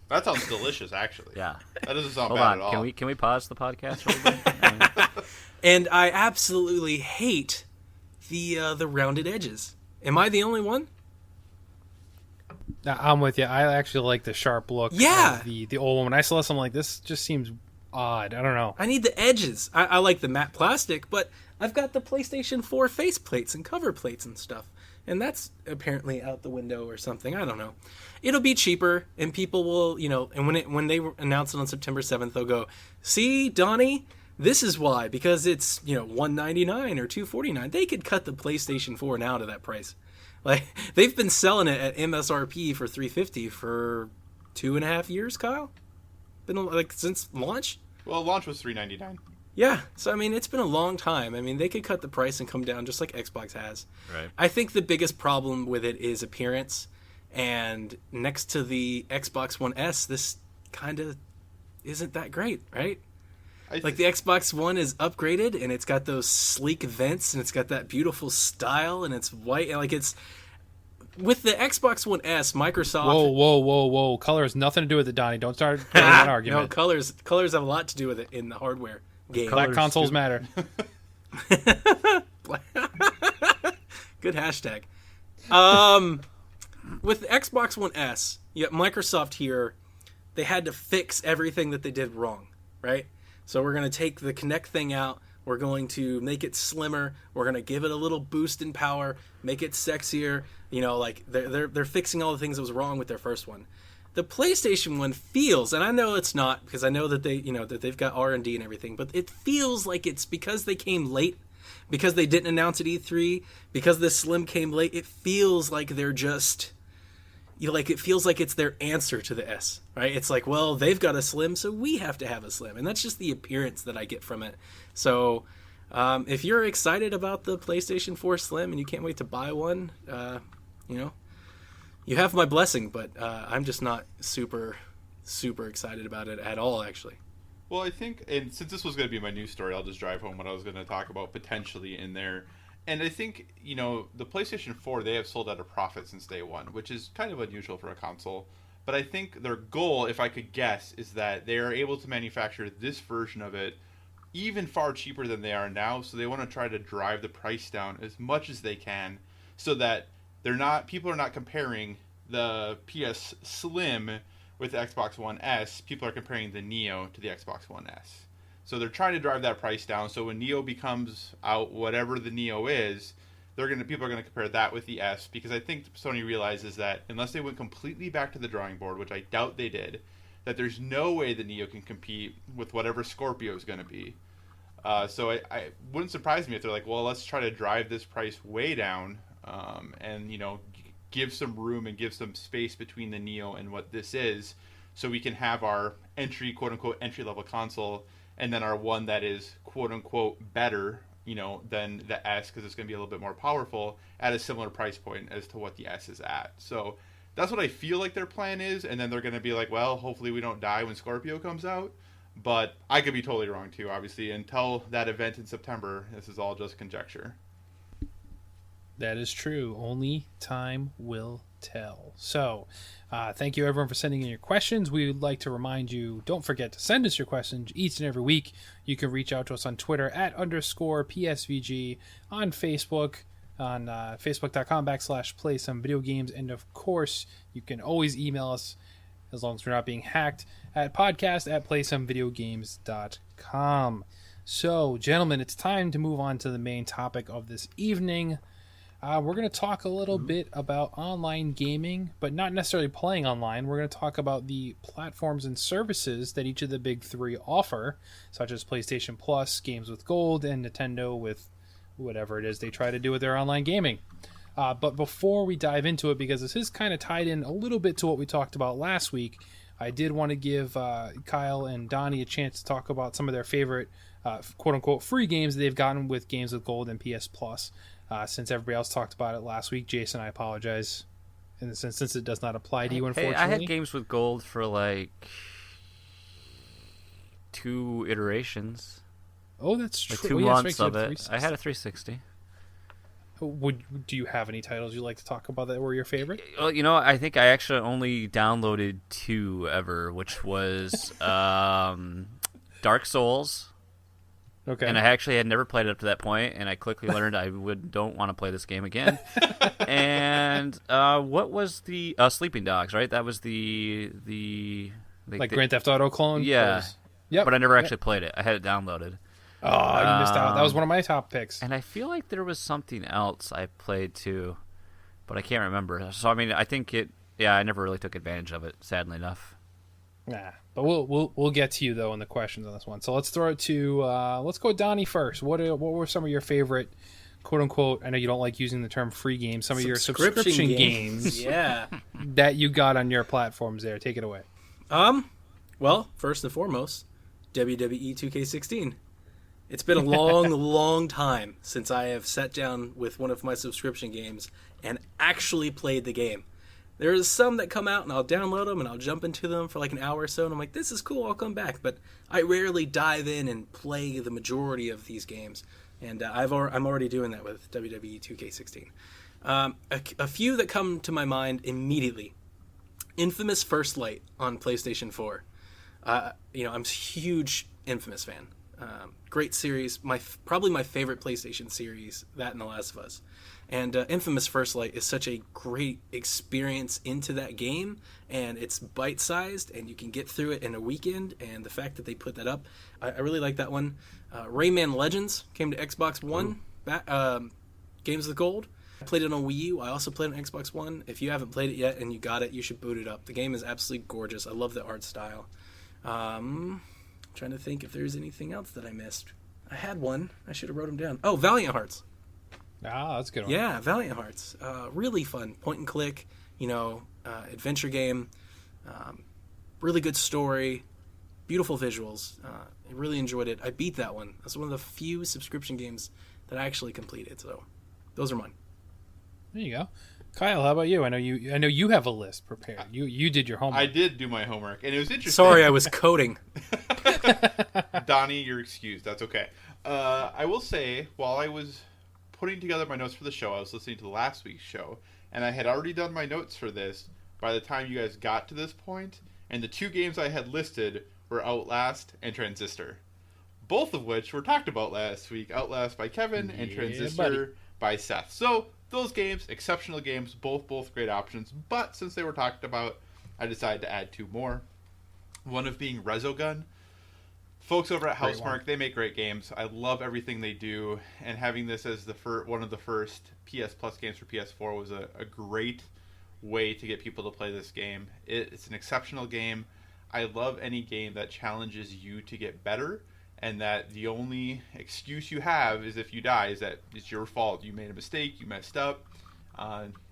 That sounds delicious, actually. Yeah, that doesn't sound Hold bad on. at all. Can we pause the podcast real quick? And I absolutely hate the rounded edges. Am I the only one? I'm with you. I actually like the sharp look. Yeah. Of the old one. When I saw this, I'm like, this just seems odd. I don't know. I need the edges. I like the matte plastic, but I've got the PlayStation 4 faceplates and cover plates and stuff. And that's apparently out the window or something. I don't know. It'll be cheaper, and people will, and when they announce it on September 7th, they'll go, see, Donnie, this is why. Because it's, $199 or $249. They could cut the PlayStation 4 now to that price. Like, they've been selling it at MSRP for $350 for 2.5 years, Kyle? Been like since launch? Well, launch was $399. Yeah, so I mean, it's been a long time. I mean, they could cut the price and come down just like Xbox has. Right. I think the biggest problem with it is appearance, and next to the Xbox One S, this kind of isn't that great, right? Like the Xbox One is upgraded and it's got those sleek vents and it's got that beautiful style and it's white and like it's with the Xbox One S, Microsoft. Whoa! Color has nothing to do with it, Donnie. Don't start that argument. No, colors have a lot to do with it in the hardware game. Black consoles matter. Good hashtag. With the Xbox One S, Microsoft here, they had to fix everything that they did wrong, right? So we're going to take the Kinect thing out. We're going to make it slimmer. We're going to give it a little boost in power, make it sexier. Like they're fixing all the things that was wrong with their first one. The PlayStation one feels, and I know it's not because I know that they, that they've got R&D and everything, but it feels like it's because they came late, because they didn't announce at E3, because the Slim came late. It feels like they're just, it feels like it's their answer to the S, right? It's like, well, they've got a Slim, so we have to have a Slim. And that's just the appearance that I get from it. So if you're excited about the PlayStation 4 Slim and you can't wait to buy one, you have my blessing, but I'm just not super, super excited about it at all, actually. Well, I think, and since this was going to be my news story, I'll just drive home what I was going to talk about potentially in there. And I think, the PlayStation 4, they have sold at a profit since day one, which is kind of unusual for a console. But I think their goal, if I could guess, is that they are able to manufacture this version of it even far cheaper than they are now. So they want to try to drive the price down as much as they can so that people are not comparing the PS Slim with the Xbox One S. People are comparing the Neo to the Xbox One S. So they're trying to drive that price down. So when Neo becomes out, whatever the Neo is, people are gonna compare that with the S, because I think Sony realizes that unless they went completely back to the drawing board, which I doubt they did, that there's no way the Neo can compete with whatever Scorpio is gonna be. So I wouldn't surprise me if they're like, well, let's try to drive this price way down, and give some room and give some space between the Neo and what this is, so we can have our quote unquote entry level console. And then our one that is quote-unquote better, than the S, because it's going to be a little bit more powerful at a similar price point as to what the S is at. So that's what I feel like their plan is. And then they're going to be like, well, hopefully we don't die when Scorpio comes out. But I could be totally wrong, too, obviously. Until that event in September, this is all just conjecture. That is true. Only time will tell. So, thank you everyone for sending in your questions. We would like to remind you, don't forget to send us your questions each and every week. You can reach out to us on Twitter at _PSVG, on Facebook, on facebook.com/play some video games. And of course, you can always email us, as long as we're not being hacked, at podcast@playsomevideogames.com. So, gentlemen, it's time to move on to the main topic of this evening. We're going to talk a little bit about online gaming, but not necessarily playing online. We're going to talk about the platforms and services that each of the big three offer, such as PlayStation Plus, Games with Gold, and Nintendo with whatever it is they try to do with their online gaming. But before we dive into it, because this is kind of tied in a little bit to what we talked about last week, I did want to give Kyle and Donnie a chance to talk about some of their favorite quote-unquote free games that they've gotten with Games with Gold and PS Plus. Since everybody else talked about it last week, Jason, I apologize in the sense, since it does not apply to you, unfortunately. I had Games with Gold for like 2 iterations. Oh, that's like true. 2 months of it. I had a 360. Do you have any titles you'd like to talk about that were your favorite? Well, I think I actually only downloaded 2 ever, which was Dark Souls. Okay. And I actually had never played it up to that point, and I quickly learned I don't want to play this game again. And what was the Sleeping Dogs? Right, that was the Grand Theft Auto clone. Yeah. Yep. But I never actually played it. I had it downloaded. Oh, you missed out. That was one of my top picks. And I feel like there was something else I played too, but I can't remember. So I mean, I think I never really took advantage of it, sadly enough. Nah, but we'll get to you though in the questions on this one. So let's throw it to let's go with Donnie first. What were some of your favorite, quote unquote? I know you don't like using the term free games. Some of your subscription games, yeah, that you got on your platforms. There, take it away. Well, first and foremost, WWE 2K16. It's been a long, long time since I have sat down with one of my subscription games and actually played the game. There's some that come out and I'll download them and I'll jump into them for like an hour or so and I'm like, this is cool, I'll come back. But I rarely dive in and play the majority of these games. And I'm already doing that with WWE 2K16. A few that come to my mind immediately. Infamous First Light on PlayStation 4. I'm a huge Infamous fan. Great series. Probably my favorite PlayStation series, that and The Last of Us. And Infamous First Light is such a great experience into that game, and it's bite-sized, and you can get through it in a weekend, and the fact that they put that up, I really like that one. Rayman Legends came to Xbox One, Games with Gold. I played it on Wii U. I also played it on Xbox One. If you haven't played it yet and you got it, you should boot it up. The game is absolutely gorgeous. I love the art style. Trying to think if there's anything else that I missed. I had one. I should have wrote them down. Oh, Valiant Hearts. Ah, that's a good one. Yeah, Valiant Hearts. Really fun. Point and click, adventure game. Really good story. Beautiful visuals. I really enjoyed it. I beat that one. That's one of the few subscription games that I actually completed. So those are mine. There you go. Kyle, how about you? I know you have a list prepared. You did your homework. I did do my homework, and it was interesting. Sorry, I was coding. Donnie, you're excused. That's okay. I will say, while I was putting together my notes for the show, I was listening to the last week's show, and I had already done my notes for this by the time you guys got to this point, and the 2 games I had listed were Outlast and Transistor, both of which were talked about last week. Outlast by Kevin and Transistor by Seth. So those games, exceptional games, both great options, but since they were talked about, I decided to add 2 more. One of being Resogun. Folks over at Housemarque, they make great games. I love everything they do, and having this as one of the first PS Plus games for PS4 was a great way to get people to play this game. It's an exceptional game. I love any game that challenges you to get better, and that the only excuse you have is if you die, is that it's your fault. You made a mistake, you messed up,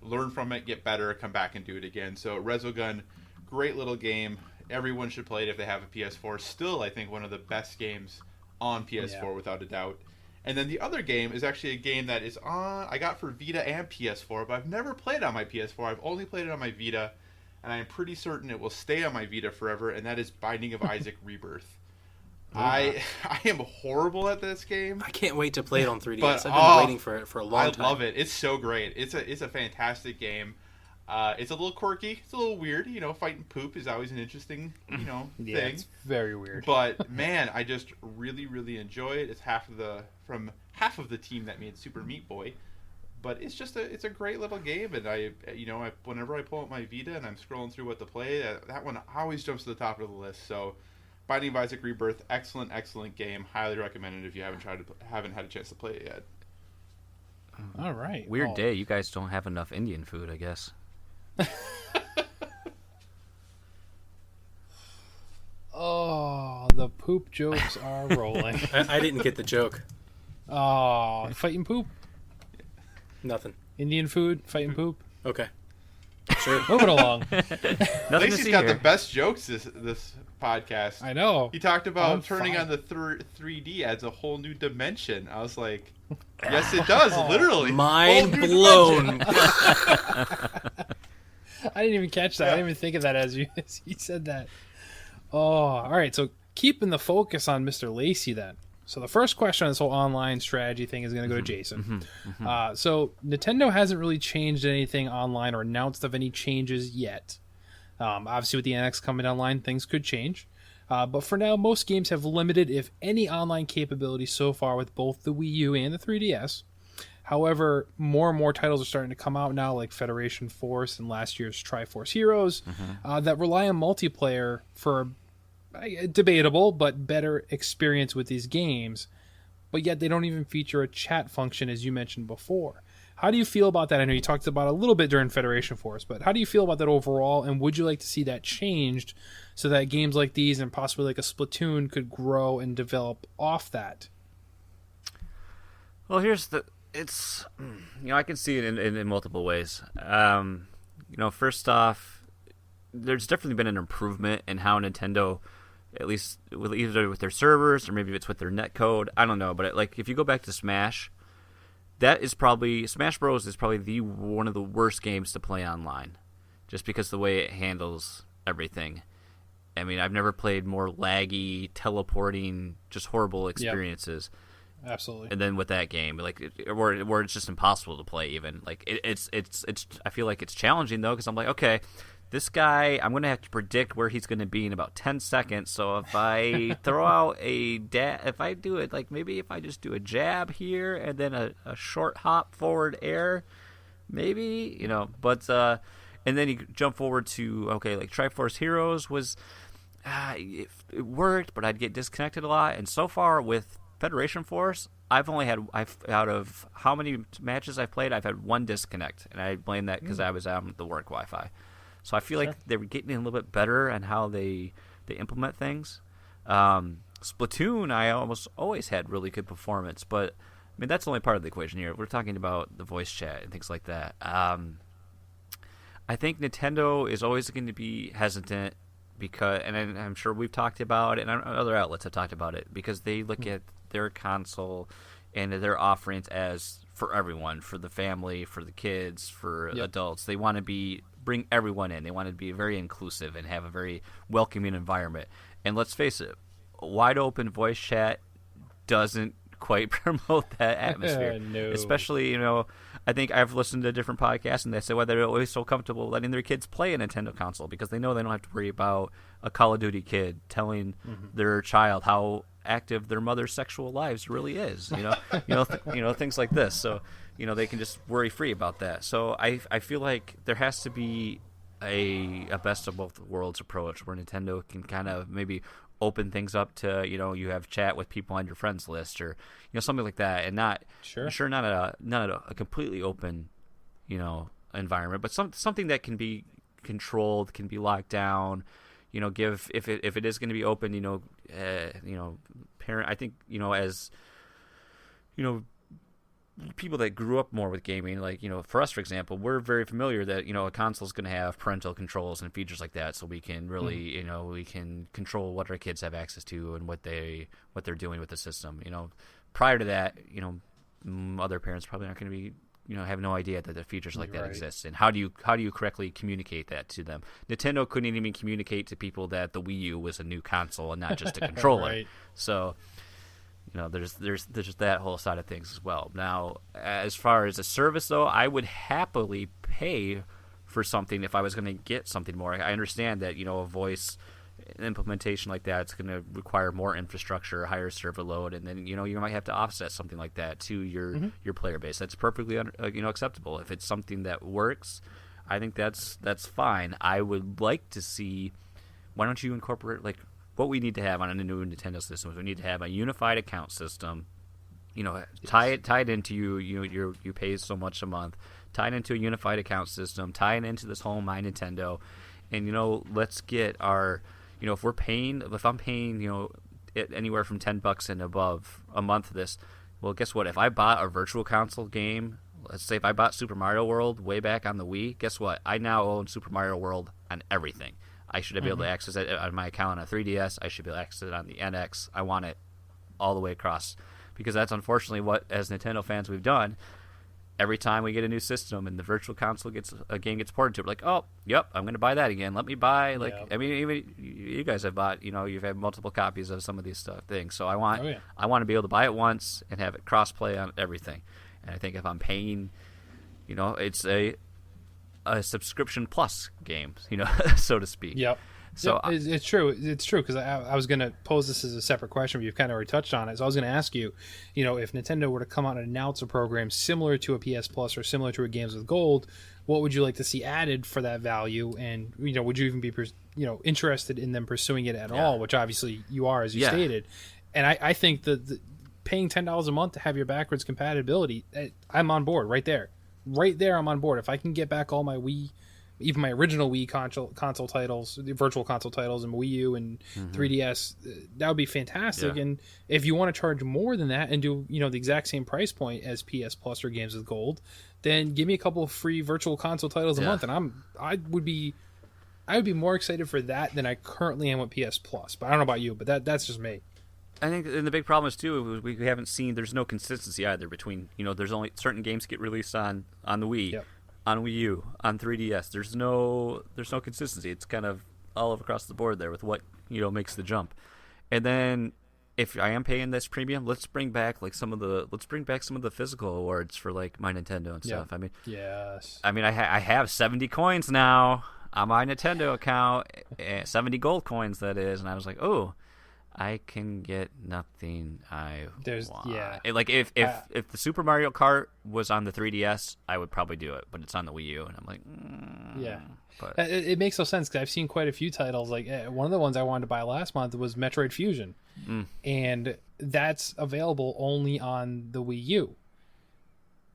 learn from it, get better, come back and do it again. So Resogun, great little game. Everyone should play it if they have a PS4. Still, I think, one of the best games on PS4 without a doubt. And then the other game is actually a game that is I got for Vita and PS4, but I've never played on my PS4. I've only played it on my Vita, and I'm pretty certain it will stay on my Vita forever, and that is Binding of Isaac Rebirth. I am horrible at this game. I can't wait to play it on 3DS. But, I've been waiting for it for a long time. I love it. It's so great. It's a fantastic game. It's a little quirky. It's a little weird. Fighting poop is always an interesting, Yeah, thing. it's very weird. But man, I just really, really enjoy it. It's half of the team that made Super Meat Boy. But it's a great little game, and I whenever I pull up my Vita and I'm scrolling through what to play, that one always jumps to the top of the list. So, Binding of Isaac Rebirth, excellent game. Highly recommended if you haven't had a chance to play it yet. All right. Weird day. You guys don't have enough Indian food, I guess. Oh, the poop jokes are rolling. I didn't get the joke. Oh, fighting poop? Nothing. Indian food, fighting poop? Okay. Sure. Moving along. Lacey's got the best jokes this podcast. I know. He talked about I'm turning fine. on the 3D adds a whole new dimension. I was like, yes, it does, literally. Mind Whole new blown. dimension. I didn't even catch that. I didn't even think of that as you said that. Oh, all right. So keeping the focus on Mr. Lacey then. So the first question on this whole online strategy thing is going to go to Jason. So Nintendo hasn't really changed anything online or announced of any changes yet. Obviously, with the NX coming online, things could change. But for now, most games have limited, if any, online capability so far with both the Wii U and the 3DS. However, more and more titles are starting to come out now, like Federation Force and last year's Triforce Heroes, that rely on multiplayer for a debatable but better experience with these games. But yet they don't even feature a chat function, as you mentioned before. How do you feel about that? I know you talked about it a little bit during Federation Force, but how do you feel about that overall? And would you like to see that changed so that games like these and possibly like a Splatoon could grow and develop off that? Well, it's I can see it in multiple ways. First off, there's definitely been an improvement in how Nintendo, at least either with their servers or maybe it's with their netcode, I don't know. But if you go back to Smash, Smash Bros is probably one of the worst games to play online, just because the way it handles everything. I mean, I've never played more laggy, teleporting, just horrible experiences. Yep. Absolutely. And then with that game, where it's just impossible to play. Even it's I feel like it's challenging though, because I'm like, okay, this guy, I'm going to have to predict where he's going to be in about 10 seconds. So if I throw out if I do it, maybe if I just do a jab here and then a short hop forward air, maybe, but, and then you jump forward to, Triforce Heroes was, it worked, but I'd get disconnected a lot. And so far with Federation Force, out of how many matches I've played, I've had one disconnect. And I blame that because I was on the work Wi-Fi. So I feel like they were getting a little bit better on how they implement things. Splatoon, I almost always had really good performance, but I mean that's only part of the equation here. We're talking about the voice chat and things like that. I think Nintendo is always going to be hesitant because, and I'm sure we've talked about it, and other outlets have talked about it, because they look at their console and their offerings as for everyone, for the family, for the kids, for adults. They want to bring everyone in. They want to be very inclusive and have a very welcoming environment. And let's face it, wide open voice chat doesn't quite promote that atmosphere. No. Especially, I think I've listened to different podcasts and they say why they're always so comfortable letting their kids play a Nintendo console, because they know they don't have to worry about a Call of Duty kid telling their child how active their mother's sexual lives really is. Things like this. So, they can just worry free about that. So I feel like there has to be a best of both worlds approach where Nintendo can kind of maybe open things up to, you have chat with people on your friends list or, something like that, and not a completely open, environment, but something that can be controlled, can be locked down, give, if it is going to be open, parent, I think, as, people that grew up more with gaming, for us, for example, we're very familiar that, a console is going to have parental controls and features like that, so we can really, we can control what our kids have access to and what they're doing with the system. Prior to that, other parents probably aren't going to be, have no idea that the features like that Right. exist, and how do you correctly communicate that to them? Nintendo couldn't even communicate to people that the Wii U was a new console and not just a controller. Right. So, there's that whole side of things as well. Now, as far as a service though, I would happily pay for something if I was going to get something more. I understand that a voice implementation like that, it's going to require more infrastructure, higher server load, and then you might have to offset something like that to your player base. That's perfectly acceptable. If it's something that works, I think that's fine. I would like to see, why don't you incorporate like what we need to have on a new Nintendo system is we need to have a unified account system. Tie it into you pay so much a month, tie it into a unified account system, tie it into this whole My Nintendo, and let's get our if I'm paying anywhere from $10 and above a month for this, well, guess what? If I bought a virtual console game, let's say if I bought Super Mario World way back on the Wii, guess what? I now own Super Mario World on everything. I should be able to access it on my account on a 3DS. I should be able to access it on the NX. I want it all the way across, because that's unfortunately what, as Nintendo fans, we've done. Every time we get a new system and the virtual console a game gets ported to it, we're like, oh, yep, I'm going to buy that again. Let me buy, I mean, even you guys have bought, you've had multiple copies of some of these things. So I want to be able to buy it once and have it cross-play on everything. And I think if I'm paying, it's a subscription plus game, so to speak. Yep. So it's true. It's true, because I was going to pose this as a separate question, but you've kind of already touched on it. So I was going to ask you, if Nintendo were to come out and announce a program similar to a PS Plus or similar to a Games with Gold, what would you like to see added for that value? And would you even be interested in them pursuing it at all? Which obviously you are, as you stated. And I think that paying $10 a month to have your backwards compatibility, I'm on board right there. Right there, I'm on board. If I can get back all my Wii, even my original Wii console titles, the virtual console titles, and Wii U and 3DS, that would be fantastic. Yeah. And if you want to charge more than that and do the exact same price point as PS Plus or Games with Gold, then give me a couple of free virtual console titles a month, and I would be more excited for that than I currently am with PS Plus. But I don't know about you, but that's just me. I think, and the big problem is too, we haven't seen, there's no consistency either between, there's only certain games get released on the Wii. Yep. On Wii U, on 3DS, there's no consistency. It's kind of all across the board there with what makes the jump. And then if I am paying this premium, let's bring back some of the physical awards for like My Nintendo and stuff. I mean, yes. I mean, I have 70 coins now on my Nintendo account, 70 gold coins that is, and I was like, oh, I can get nothing I want. Yeah. If the Super Mario Kart was on the 3DS, I would probably do it, but it's on the Wii U, and I'm like, yeah. But it makes no sense, because I've seen quite a few titles. Like one of the ones I wanted to buy last month was Metroid Fusion, and that's available only on the Wii U.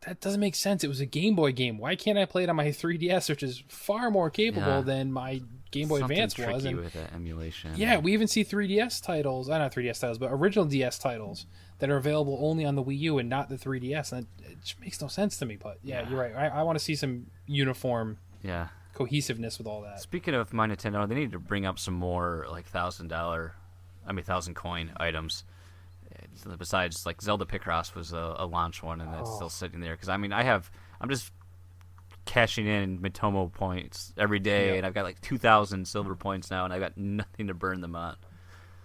That doesn't make sense. It was a Game Boy game. Why can't I play it on my 3DS, which is far more capable than my Game Boy Advance was? Tricky with that emulation. Yeah, we even see 3DS titles, not 3DS titles, but original DS titles that are available only on the Wii U and not the 3DS, and it just makes no sense to me. But yeah. You're right. I want to see some uniform cohesiveness with all that. Speaking of My Nintendo, they need to bring up some more like $1,000 coin items. Besides, like Zelda Picross was a launch one, and that's still sitting there. Because I'm just cashing in Mitomo points every day, and I've got like 2,000 silver points now, and I've got nothing to burn them on.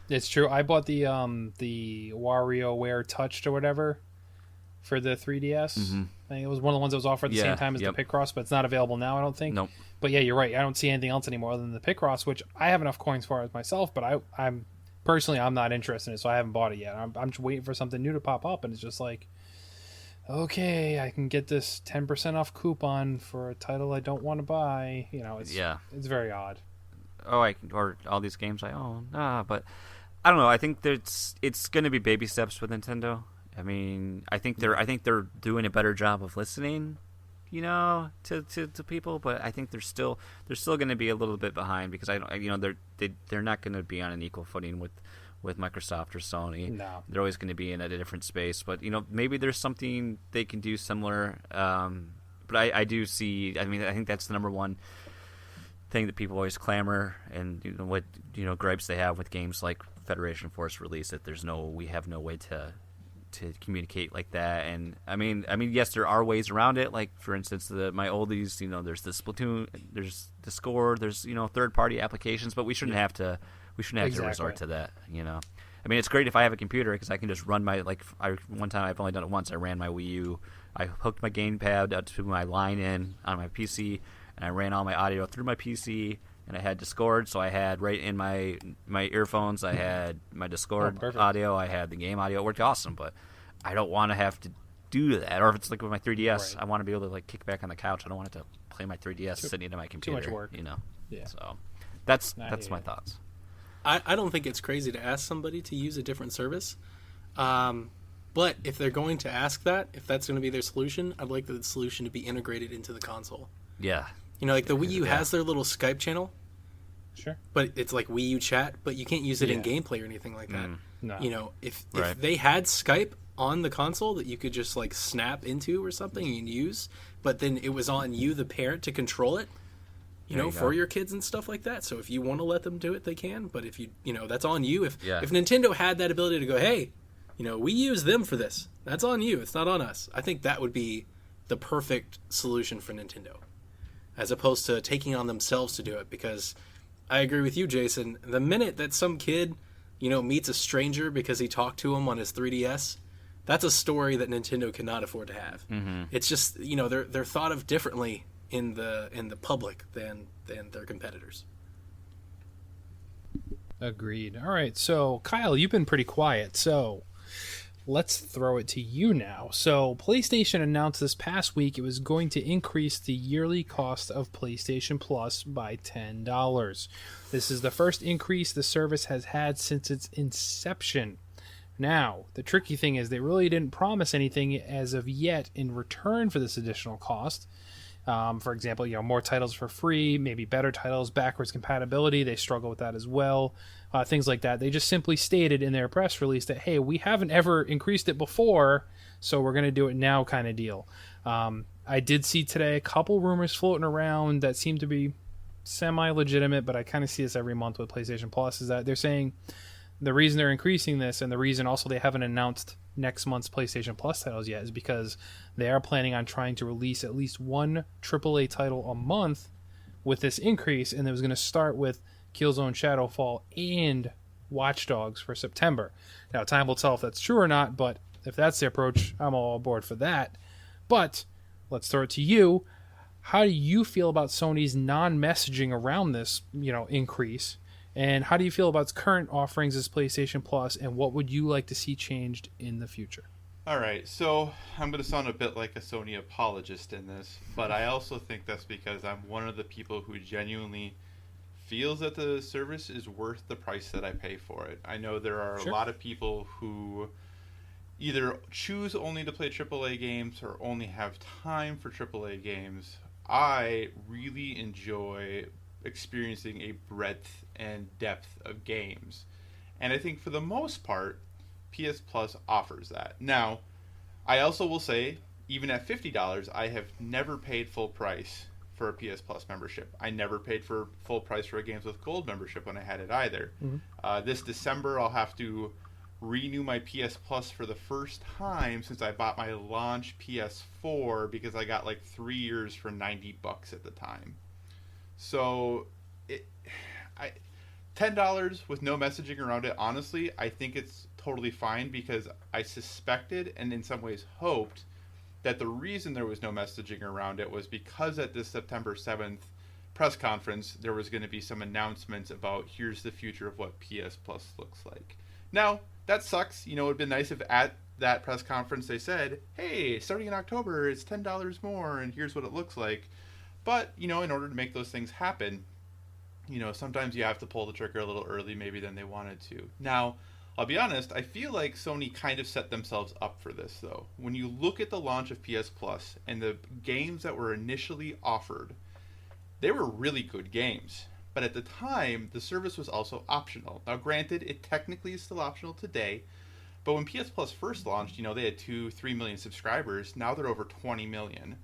It's true. I bought the WarioWare Touched or whatever for the 3DS. I think it was one of the ones that was offered at the same time as the Picross, but it's not available now, I don't think. Nope. But yeah, you're right. I don't see anything else anymore other than the Picross, which I have enough coins for it myself, but I'm personally, I'm not interested in it, so I haven't bought it yet. I'm just waiting for something new to pop up, and it's just like, okay, I can get this 10% off coupon for a title I don't want to buy. It's very odd. Or all these games I own. But I don't know. I think it's going to be baby steps with Nintendo. I mean, I think they're doing a better job of listening, to people, but I think they're still going to be a little bit behind, because they're not going to be on an equal footing with Microsoft or Sony. No. They're always going to be in a different space, but maybe there's something they can do similar. But I do see. I mean, I think that's the number one thing that people always clamor, and gripes they have with games like Federation Force release, that we have no way to to communicate like that. And I mean, yes, there are ways around it. Like for instance, my oldies, there's the Splatoon, there's Discord, there's third-party applications, but we shouldn't have to to resort to that. I mean, it's great if I have a computer because I can just run my one time I've only done it once. I ran my Wii U, I hooked my gamepad up to my line in on my PC, and I ran all my audio through my PC. And I had Discord, so I had right in my earphones, I had my Discord audio, I had the game audio. It worked awesome, but I don't want to have to do that. Or if it's like with my 3DS, I want to be able to kick back on the couch. I don't want to play my 3DS sitting into my computer. Too much work. Yeah. So that's my thoughts. I don't think it's crazy to ask somebody to use a different service. But if they're going to ask that, if that's going to be their solution, I'd like the solution to be integrated into the console. Yeah. The Wii U has their little Skype channel. Sure. But it's like Wii U chat, but you can't use it in gameplay or anything like that. No. If they had Skype on the console that you could just snap into or something and use, but then it was on you, the parent, to control it, for your kids and stuff like that. So if you want to let them do it, they can. But if that's on you. If Nintendo had that ability to go, hey, we use them for this. That's on you. It's not on us. I think that would be the perfect solution for Nintendo, as opposed to taking on themselves to do it. Because I agree with you, Jason. The minute that some kid, meets a stranger because he talked to him on his 3DS, that's a story that Nintendo cannot afford to have. Mm-hmm. It's just, they're thought of differently in the public than their competitors. Agreed. All right, so Kyle, you've been pretty quiet, so let's throw it to you now. So PlayStation announced this past week it was going to increase the yearly cost of PlayStation Plus by $10. This is the first increase the service has had since its inception. Now, the tricky thing is they really didn't promise anything as of yet in return for this additional cost. For example, more titles for free, maybe better titles, backwards compatibility. They struggle with that as well. Things like that. They just simply stated in their press release that, hey, we haven't ever increased it before, so we're going to do it now kind of deal. I did see today a couple rumors floating around that seem to be semi-legitimate, but I kind of see this every month with PlayStation Plus, is that they're saying the reason they're increasing this, and the reason also they haven't announced next month's PlayStation Plus titles yet, is because they are planning on trying to release at least one AAA title a month with this increase, and it was going to start with Killzone Shadowfall and Watch Dogs for September. Now, time will tell if that's true or not, but if that's the approach, I'm all aboard for that. But let's throw it to you. How do you feel about Sony's non-messaging around this, increase? And how do you feel about its current offerings as PlayStation Plus, and what would you like to see changed in the future? All right, so I'm going to sound a bit like a Sony apologist in this, but I also think that's because I'm one of the people who genuinely feels that the service is worth the price that I pay for it. I know there are a lot of people who either choose only to play AAA games or only have time for AAA games. I really enjoy experiencing a breadth and depth of games. And I think for the most part, PS Plus offers that. Now, I also will say, even at $50, I have never paid full price for a PS Plus membership. I never paid for full price for a Games with Gold membership when I had it either. Mm-hmm. This December, I'll have to renew my PS Plus for the first time since I bought my launch PS4 because I got 3 years for $90 at the time. So, $10 with no messaging around it, honestly, I think it's totally fine because I suspected and in some ways hoped that the reason there was no messaging around it was because at this September 7th press conference, there was going to be some announcements about here's the future of what PS Plus looks like. Now, that sucks. It would have been nice if at that press conference they said, hey, starting in October, it's $10 more and here's what it looks like. But, in order to make those things happen, sometimes you have to pull the trigger a little early maybe than they wanted to. Now, I'll be honest, I feel like Sony kind of set themselves up for this, though. When you look at the launch of PS Plus and the games that were initially offered, they were really good games. But at the time, the service was also optional. Now, granted, it technically is still optional today, but when PS Plus first launched, they had 2-3 million subscribers. Now they're over 20 million.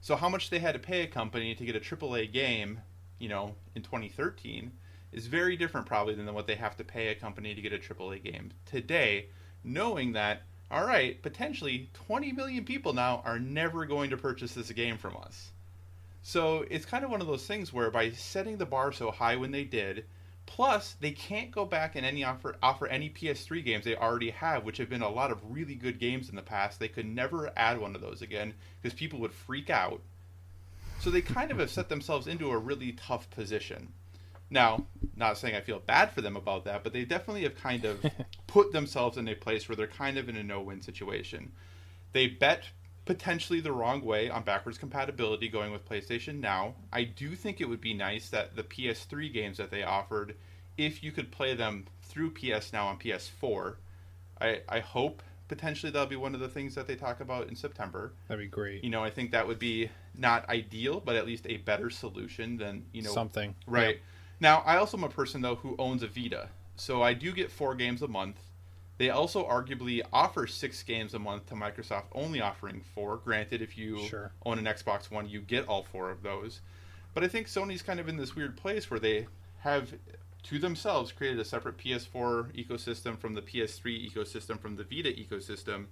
So how much they had to pay a company to get a AAA game, in 2013 is very different probably than what they have to pay a company to get a AAA game today, knowing that all right, potentially 20 million people now are never going to purchase this game from us. So it's kind of one of those things where by setting the bar so high when they did, plus they can't go back and offer any PS3 games they already have, which have been a lot of really good games in the past. They could never add one of those again because people would freak out. So they kind of have set themselves into a really tough position. Now, not saying I feel bad for them about that, but they definitely have kind of put themselves in a place where they're kind of in a no-win situation. They bet potentially the wrong way on backwards compatibility going with PlayStation Now. I do think it would be nice that the PS3 games that they offered, if you could play them through PS Now on PS4, I hope potentially that'll be one of the things that they talk about in September. That'd be great. You know, I think that would be not ideal, but at least a better solution than, you know... Something. Right. Yep. Now, I also am a person, though, who owns a Vita. So I do get 4 games a month. They also arguably offer 6 games a month to Microsoft only offering 4. Granted, if you own an Xbox One, you get all 4 of those. But I think Sony's kind of in this weird place where they have, to themselves, created a separate PS4 ecosystem from the PS3 ecosystem, from the Vita ecosystem.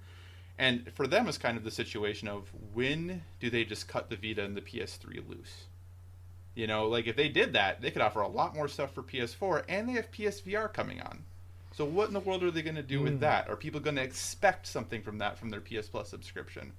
And for them, it's kind of the situation of when do they just cut the Vita and the PS3 loose? You know, like if they did that, they could offer a lot more stuff for PS4, and they have PSVR coming on. So what in the world are they going to do with that? Are people going to expect something from that from their PS Plus subscription?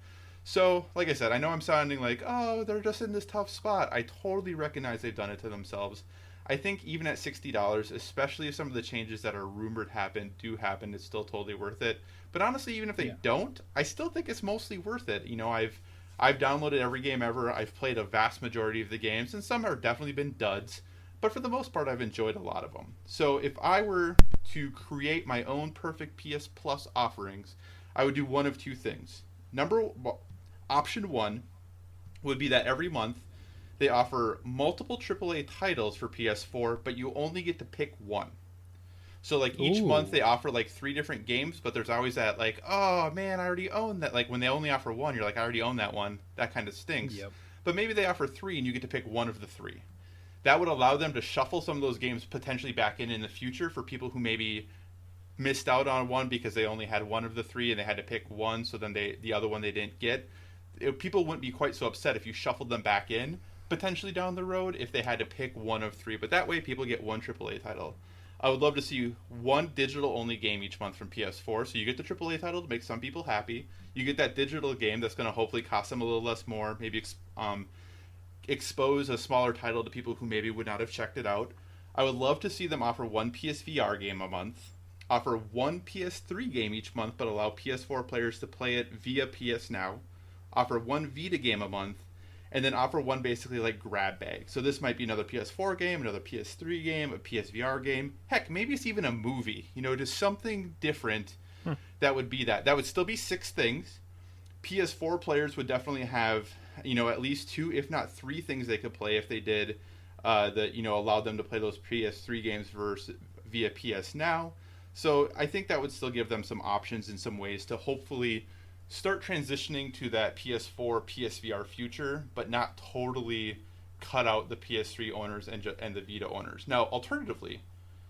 So, like I said, I know I'm sounding like, oh, they're just in this tough spot. I totally recognize they've done it to themselves. I think even at $60, especially if some of the changes that are rumored do happen, it's still totally worth it. But honestly, even if they don't, I still think it's mostly worth it. You know, I've downloaded every game ever. I've played a vast majority of the games, and some have definitely been duds. But for the most part, I've enjoyed a lot of them. So if I were to create my own perfect PS Plus offerings, I would do one of 2 things. Option 1 would be that every month they offer multiple AAA titles for PS4, but you only get to pick one. So like each month they offer like 3 different games, but there's always that like, oh man, I already own that. Like when they only offer 1, you're like, I already own that one. That kind of stinks. Yep. But maybe they offer 3 and you get to pick one of the 3. That would allow them to shuffle some of those games potentially back in the future for people who maybe missed out on one because they only had one of the 3 and they had to pick one, so then the other one they didn't get. People wouldn't be quite so upset if you shuffled them back in potentially down the road if they had to pick one of 3. But that way people get one AAA title. I would love to see one digital-only game each month from PS4, so you get the AAA title to make some people happy. You get that digital game that's going to hopefully cost them a little less more, maybe expose a smaller title to people who maybe would not have checked it out. I would love to see them offer one PSVR game a month, offer one PS3 game each month, but allow PS4 players to play it via PS Now, offer one Vita game a month, and then offer one basically like grab bag. So this might be another PS4 game, another PS3 game, a PSVR game. Heck, maybe it's even a movie. You know, just something different that would be that. That would still be 6 things. PS4 players would definitely have, you know, at least 2, if not 3 things they could play if they did that, you know, allowed them to play those PS3 games via PS Now. So I think that would still give them some options in some ways to hopefully start transitioning to that PS4, PSVR future, but not totally cut out the PS3 owners and the Vita owners. Now, alternatively,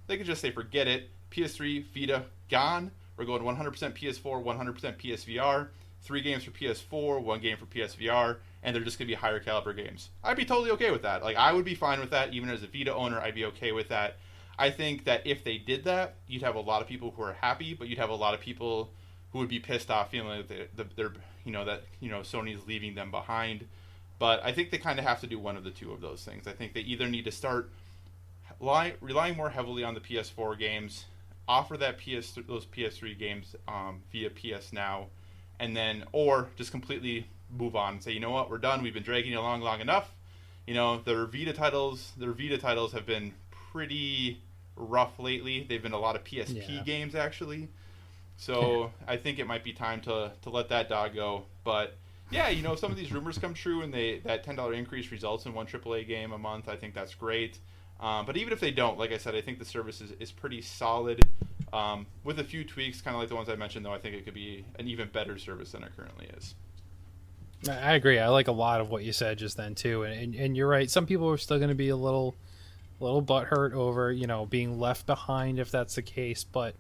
they could just say, forget it, PS3, Vita, gone. We're going 100% PS4, 100% PSVR, 3 games for PS4, 1 game for PSVR, and they're just going to be higher caliber games. I'd be totally okay with that. Like, I would be fine with that. Even as a Vita owner, I'd be okay with that. I think that if they did that, you'd have a lot of people who are happy, but you'd have a lot of people who would be pissed off feeling like they're Sony's leaving them behind. But I think they kind of have to do one of the 2 of those things. I think they either need to start relying more heavily on the PS4 games, offer those PS3 games via PS Now, and then, or just completely move on and say, you know what, we're done. We've been dragging it along long enough. You know, their Vita titles have been pretty rough lately. They've been a lot of PSP games actually. So I think it might be time to let that dog go. But yeah, you know, if some of these rumors come true and that $10 increase results in one AAA game a month, I think that's great. But even if they don't, like I said, I think the service is pretty solid. With a few tweaks, kind of like the ones I mentioned, though, I think it could be an even better service than it currently is. I agree. I like a lot of what you said just then too, and you're right. Some people are still going to be a little butthurt over, you know, being left behind if that's the case. But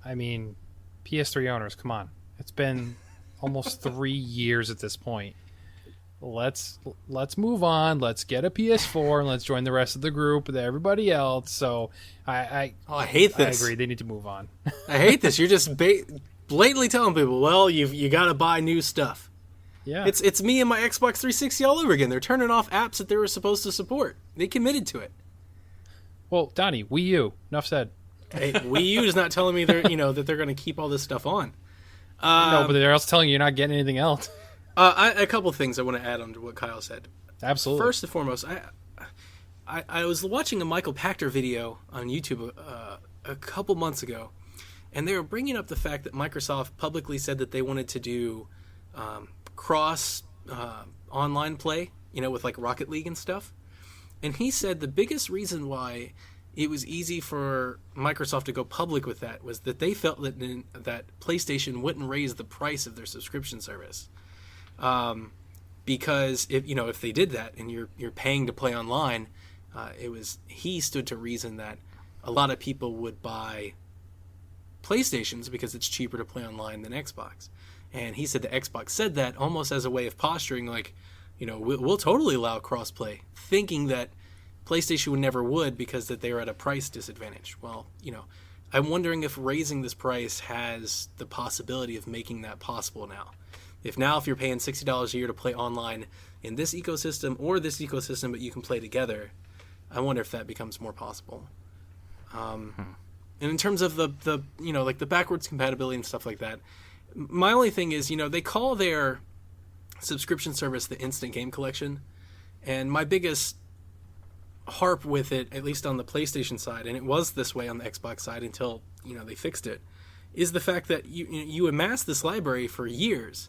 I mean, PS3 owners, come on. It's been almost 3 years at this point. Let's move on. Let's get a PS4 and let's join the rest of the group with everybody else. So I hate this. I agree. They need to move on. I hate this. You're just blatantly telling people, well, you got to buy new stuff. Yeah, It's me and my Xbox 360 all over again. They're turning off apps that they were supposed to support. They committed to it. Well, Donnie, Wii U. Enough said. Hey, Wii U is not telling me that they're going to keep all this stuff on. No, but they're also telling you you're not getting anything else. A couple things I want to add on to what Kyle said. Absolutely. First and foremost, I was watching a Michael Pachter video on YouTube a couple months ago, and they were bringing up the fact that Microsoft publicly said that they wanted to do cross online play, with like Rocket League and stuff. And he said the biggest reason why it was easy for Microsoft to go public with that was that they felt that PlayStation wouldn't raise the price of their subscription service. Because if they did that and you're paying to play online, he stood to reason that a lot of people would buy PlayStations because it's cheaper to play online than Xbox. And he said the Xbox said that almost as a way of posturing, like, we'll totally allow crossplay, thinking that PlayStation never would because that they were at a price disadvantage. Well, I'm wondering if raising this price has the possibility of making that possible now. If you're paying $60 a year to play online in this ecosystem or this ecosystem, but you can play together, I wonder if that becomes more possible. And in terms of the like the backwards compatibility and stuff like that, my only thing is, they call their subscription service the Instant Game Collection, and my biggest harp with it, at least on the PlayStation side, and it was this way on the Xbox side until they fixed it, is the fact that you amass this library for years.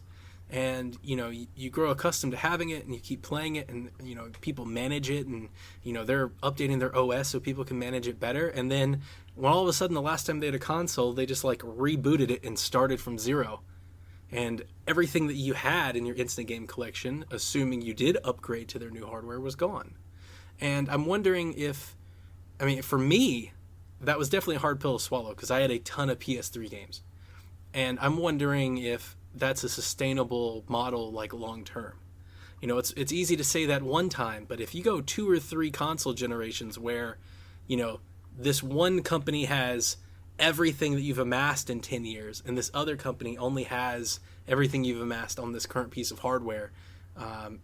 And you grow accustomed to having it, and you keep playing it, and people manage it, and they're updating their OS so people can manage it better. And then, when all of a sudden the last time they had a console, they just like rebooted it and started from zero, and everything that you had in your instant game collection, assuming you did upgrade to their new hardware, was gone. And I'm wondering for me, that was definitely a hard pill to swallow because I had a ton of PS3 games, and I'm wondering if that's a sustainable model, like long term. It's easy to say that one time, but if you go 2 or 3 console generations where this one company has everything that you've amassed in 10 years and this other company only has everything you've amassed on this current piece of hardware,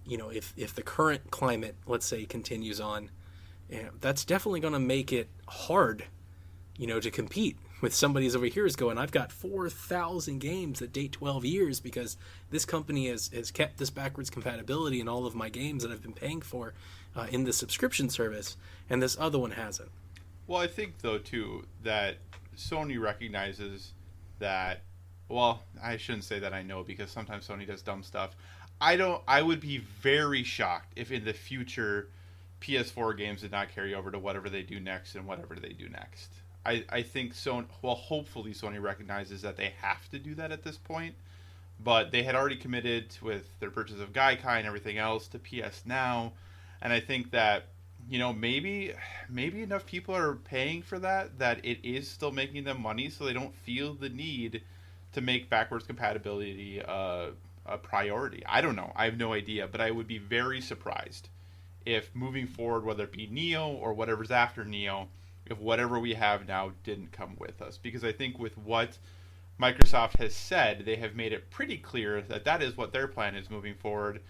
if the current climate, let's say, continues on, that's definitely going to make it hard to compete with somebody's over here is going, I've got 4,000 games that date 12 years because this company has kept this backwards compatibility in all of my games that I've been paying for in the subscription service, and this other one hasn't. Well, I think, though, too, that Sony recognizes that, well, I shouldn't say that I know because sometimes Sony does dumb stuff. I would be very shocked if in the future PS4 games did not carry over to whatever they do next and whatever they do next. I think Sony, well, hopefully Sony recognizes that they have to do that at this point, but they had already committed with their purchase of Gaikai and everything else to PS Now, and I think that, maybe enough people are paying for that it is still making them money, so they don't feel the need to make backwards compatibility a priority. I don't know. I have no idea, but I would be very surprised if moving forward, whether it be Neo or whatever's after Neo, if whatever we have now didn't come with us. Because I think with what Microsoft has said, they have made it pretty clear that is what their plan is moving forward.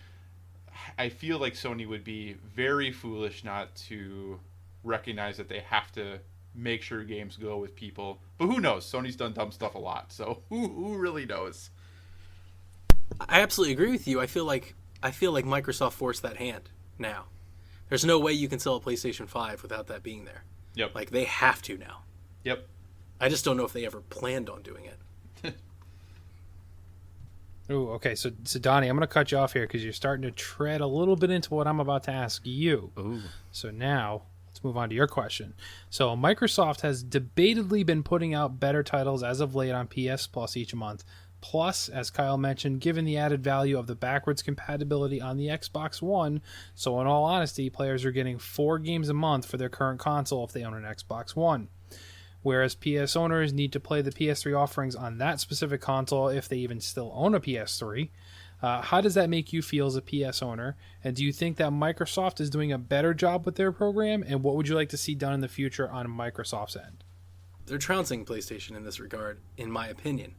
I feel like Sony would be very foolish not to recognize that they have to make sure games go with people. But who knows? Sony's done dumb stuff a lot, so who really knows? I absolutely agree with you. I feel like Microsoft forced that hand now. There's no way you can sell a PlayStation 5 without that being there. Yep. Like, they have to now. Yep. I just don't know if they ever planned on doing it. Oh, okay. So Donnie, I'm going to cut you off here because you're starting to tread a little bit into what I'm about to ask you. Ooh. So now let's move on to your question. So Microsoft has debatedly been putting out better titles as of late on PS Plus each month. Plus, as Kyle mentioned, given the added value of the backwards compatibility on the Xbox One, so in all honesty, players are getting 4 games a month for their current console if they own an Xbox One. whereas PS owners need to play the PS3 offerings on that specific console if they even still own a PS3. How does that make you feel as a PS owner? And do you think that Microsoft is doing a better job with their program? And what would you like to see done in the future on Microsoft's end? They're trouncing PlayStation in this regard, in my opinion.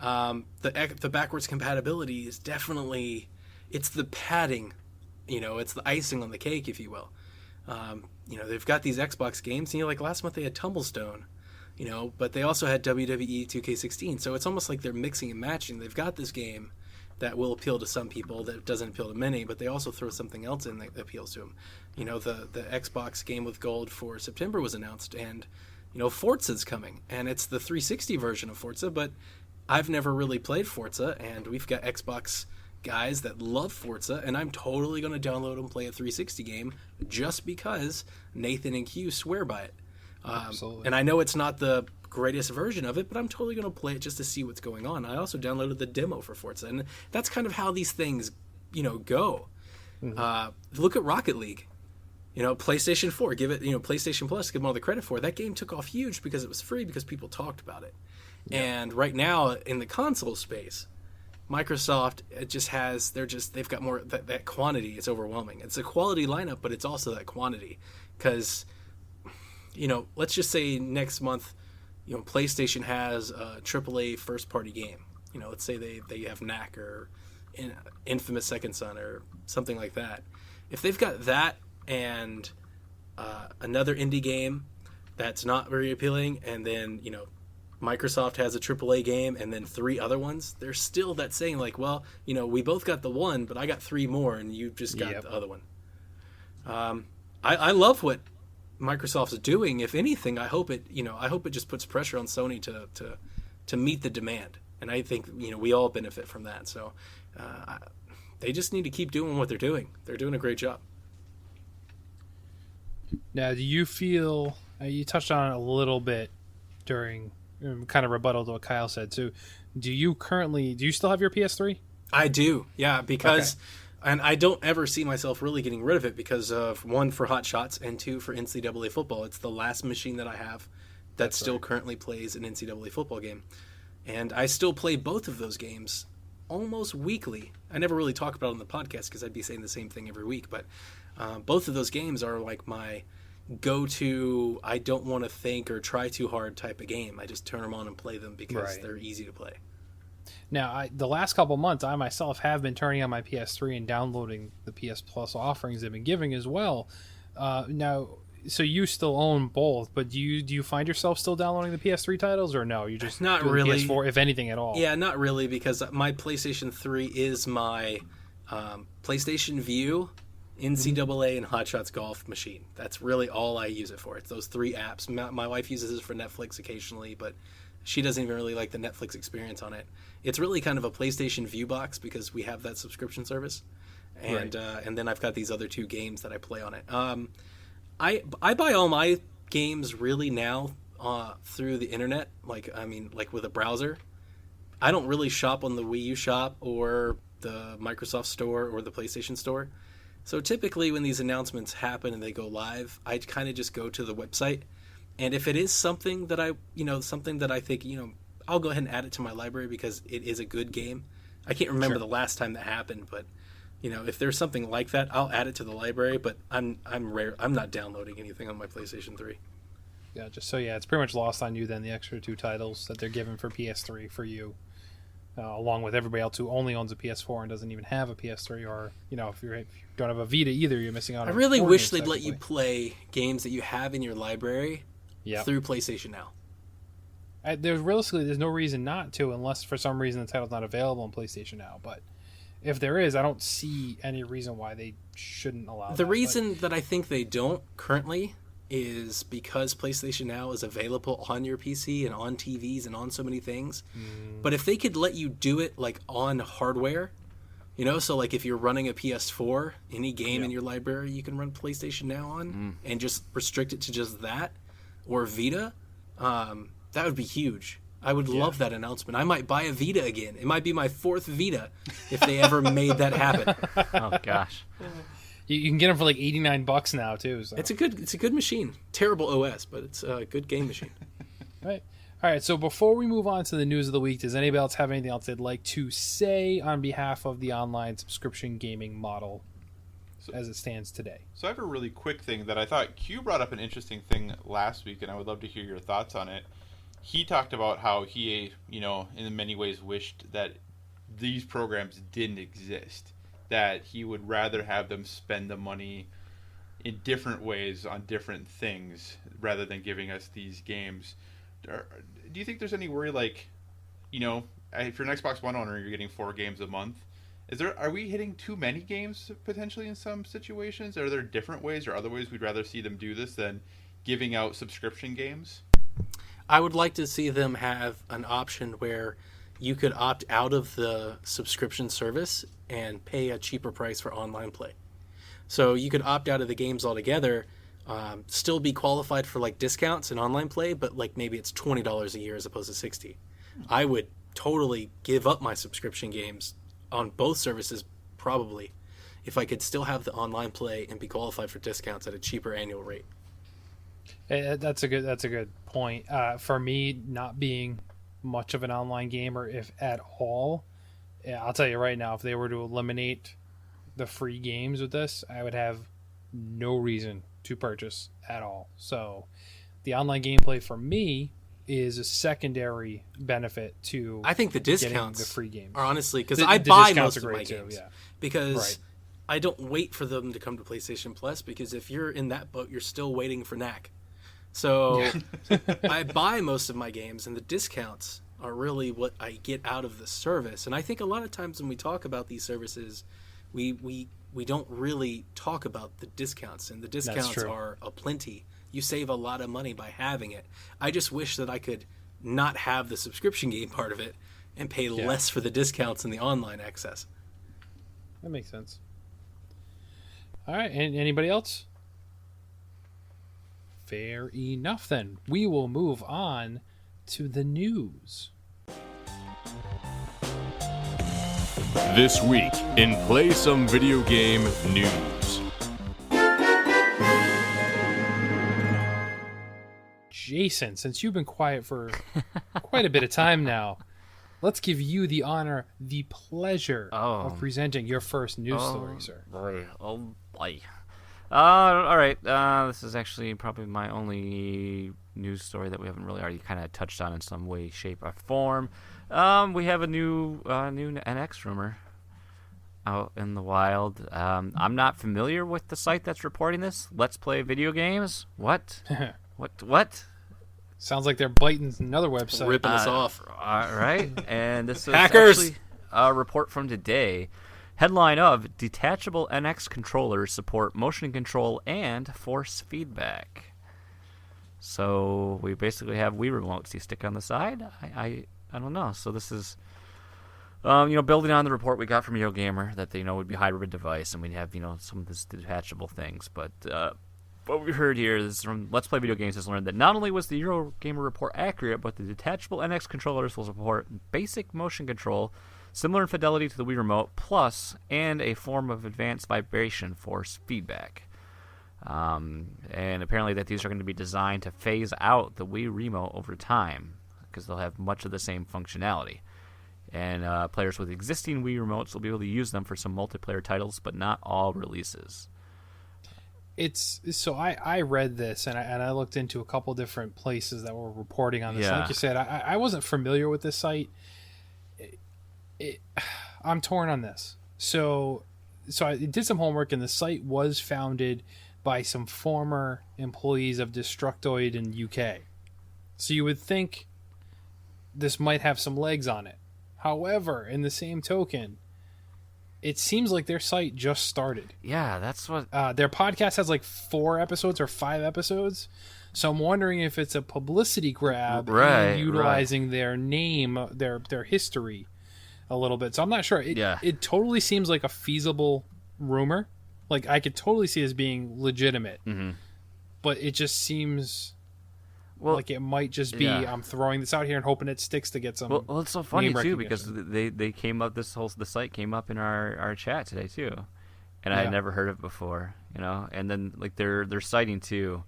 The backwards compatibility is definitely, it's the padding, it's the icing on the cake, if you will. They've got these Xbox games, and like last month they had Tumblestone, but they also had WWE 2K16. So it's almost like they're mixing and matching. They've got this game that will appeal to some people that doesn't appeal to many, but they also throw something else in that appeals to them. The Xbox Game with Gold for September was announced, and Forza's coming, and it's the 360 version of Forza, but I've never really played Forza, and we've got Xbox guys that love Forza, and I'm totally going to download and play a 360 game just because Nathan and Q swear by it. Absolutely. And I know it's not the greatest version of it, but I'm totally going to play it just to see what's going on. I also downloaded the demo for Forza, and that's kind of how these things, go. Mm-hmm. Look at Rocket League. PlayStation 4, give it, PlayStation Plus, give them all the credit for it. That game took off huge because it was free, because people talked about it. Yeah. And right now in the console space, Microsoft, they've got more, that quantity is overwhelming. It's a quality lineup, but it's also that quantity. Because, let's just say next month, PlayStation has a AAA first-party game. Let's say they have Knack or Infamous Second Son or something like that. If they've got that and another indie game that's not very appealing, and then, Microsoft has a AAA game and then 3 other ones, there's still that saying like, well, we both got the one, but I got 3 more and you just got the other one. I love what Microsoft's doing. If anything, I hope it just puts pressure on Sony to meet the demand. And I think, we all benefit from that. So they just need to keep doing what they're doing. They're doing a great job. Now, do you feel, you touched on it a little bit during kind of rebuttal to what Kyle said. So do you still have your PS3? I do. Yeah, because, and I don't ever see myself really getting rid of it because of 1, for Hot Shots, and 2, for NCAA football. It's the last machine that I have that still currently plays an NCAA football game. And I still play both of those games almost weekly. I never really talk about it on the podcast because I'd be saying the same thing every week, but both of those games are like my go-to, I don't want to think or try too hard type of game. I just turn them on and play them because they're easy to play. Now, the last couple months, I myself have been turning on my PS3 and downloading the PS Plus offerings they've been giving as well. Now, so you still own both, but do you find yourself still downloading the PS3 titles, or no? You just not really PS4, if anything at all? Yeah, not really, because my PlayStation 3 is my PlayStation View, NCAA, and Hot Shots Golf machine. That's really all I use it for. It's those 3 apps. My wife uses it for Netflix occasionally, but she doesn't even really like the Netflix experience on it. It's really kind of a PlayStation View box because we have that subscription service, and then I've got these other 2 games that I play on it. I buy all my games really now through the internet, like with a browser. I don't really shop on the Wii U shop or the Microsoft Store or the PlayStation Store. So typically when these announcements happen and they go live, I kind of just go to the website, and if it is something that I think, I'll go ahead and add it to my library because it is a good game. I can't remember the last time that happened, but if there's something like that, I'll add it to the library, but I'm not downloading anything on my PlayStation 3. Yeah, it's pretty much lost on you then, the extra 2 titles that they're giving for PS3 for you. Along with everybody else who only owns a PS4 and doesn't even have a PS3, or if you don't have a Vita either, you're missing out on. I really wish they'd let you play games that you have in your library through PlayStation Now. There's no reason not to, unless for some reason the title's not available on PlayStation Now. But if there is, I don't see any reason why they shouldn't allow that. The reason that I think they don't currently is because PlayStation Now is available on your PC and on TVs and on so many things. But if they could let you do it like on hardware, so like if you're running a PS4, any game in your library you can run PlayStation Now on, and just restrict it to just that, or Vita, that would be huge. I would love that announcement. I might buy a Vita again. It might be my 4th Vita if they ever made that happen. Oh gosh. You can get them for like $89 now too. So. It's a good machine. Terrible OS, but it's a good game machine. All right, so before we move on to the news of the week, does anybody else have anything else they'd like to say on behalf of the online subscription gaming model as it stands today? So I have a really quick thing that I thought Q brought up an interesting thing last week, and I would love to hear your thoughts on it. He talked about how he, in many ways wished that these programs didn't exist, that he would rather have them spend the money in different ways on different things rather than giving us these games. Do you think there's any worry, like, if you're an Xbox One owner, you're getting 4 games a month? Are we hitting too many games potentially in some situations? Are there different ways or other ways we'd rather see them do this than giving out subscription games? I would like to see them have an option where you could opt out of the subscription service and pay a cheaper price for online play. So you could opt out of the games altogether, still be qualified for like discounts in online play, but like maybe it's $20 a year as opposed to $60. I would totally give up my subscription games on both services, probably, if I could still have the online play and be qualified for discounts at a cheaper annual rate. That's a good point. For me, not being much of an online gamer, if at all, I'll tell you right now, if they were to eliminate the free games with this, I would have no reason to purchase at all. So the online gameplay for me is a secondary benefit to I think the discounts the free games are honestly, because I buy most of my too, games yeah. because Right. I don't wait for them to come to PlayStation Plus, because if you're in that boat, you're still waiting for knack. So I buy most of my games, and the discounts are really what I get out of the service. And I think a lot of times when we talk about these services, we don't really talk about the discounts, and the discounts are aplenty. You save a lot of money by having it. I just wish that I could not have the subscription game part of it and pay less for the discounts and the online access. That makes sense. All right, and anybody else? Fair enough, then. We will move on to the news. This week in Play Some Video Game News. Jason, since you've been quiet for quite a bit of time now, let's give you the honor, the pleasure of presenting your first news story, sir. Boy. All right. This is actually probably my only news story that we haven't really already kind of touched on in some way, shape, or form. We have a new NX rumor out in the wild. I'm not familiar with the site that's reporting this. Let's Play Video Games. What? What? Sounds like they're biting another website. Ripping us off. All right. And this is Hackers! actually a report from today. Headline of Detachable NX controllers support motion control and force feedback. So we basically have Wii remotes you stick on the side. I don't know. So this is building on the report we got from Eurogamer that they would be a hybrid device, and we'd have some of these detachable things. But what we heard here is from Let's Play Video Games has learned that not only was the Eurogamer report accurate, but the detachable NX controllers will support basic motion control, similar in fidelity to the Wii Remote, plus and a form of advanced vibration force feedback. And apparently that these are going to be designed to phase out the Wii Remote over time, because they'll have much of the same functionality. And players with existing Wii Remotes will be able to use them for some multiplayer titles, but not all releases. I read this and I looked into a couple different places that were reporting on this. Like you said, I wasn't familiar with this site. I'm torn on this. So I did some homework, and the site was founded by some former employees of Destructoid in UK. So you would think this might have some legs on it. However, in the same token, it seems like their site just started. Yeah, that's what... their podcast has like 4 episodes or 5 episodes. So I'm wondering if it's a publicity grab and utilizing their name, their history a little bit. So I'm not sure. It totally seems like a feasible rumor. Like, I could totally see it as being legitimate. Mm-hmm. But it just seems... like it might just be I'm throwing this out here and hoping it sticks to get some. Well, it's so funny too, because they came up. The site came up in our chat today too, and I had never heard of it before. And then like they're citing too,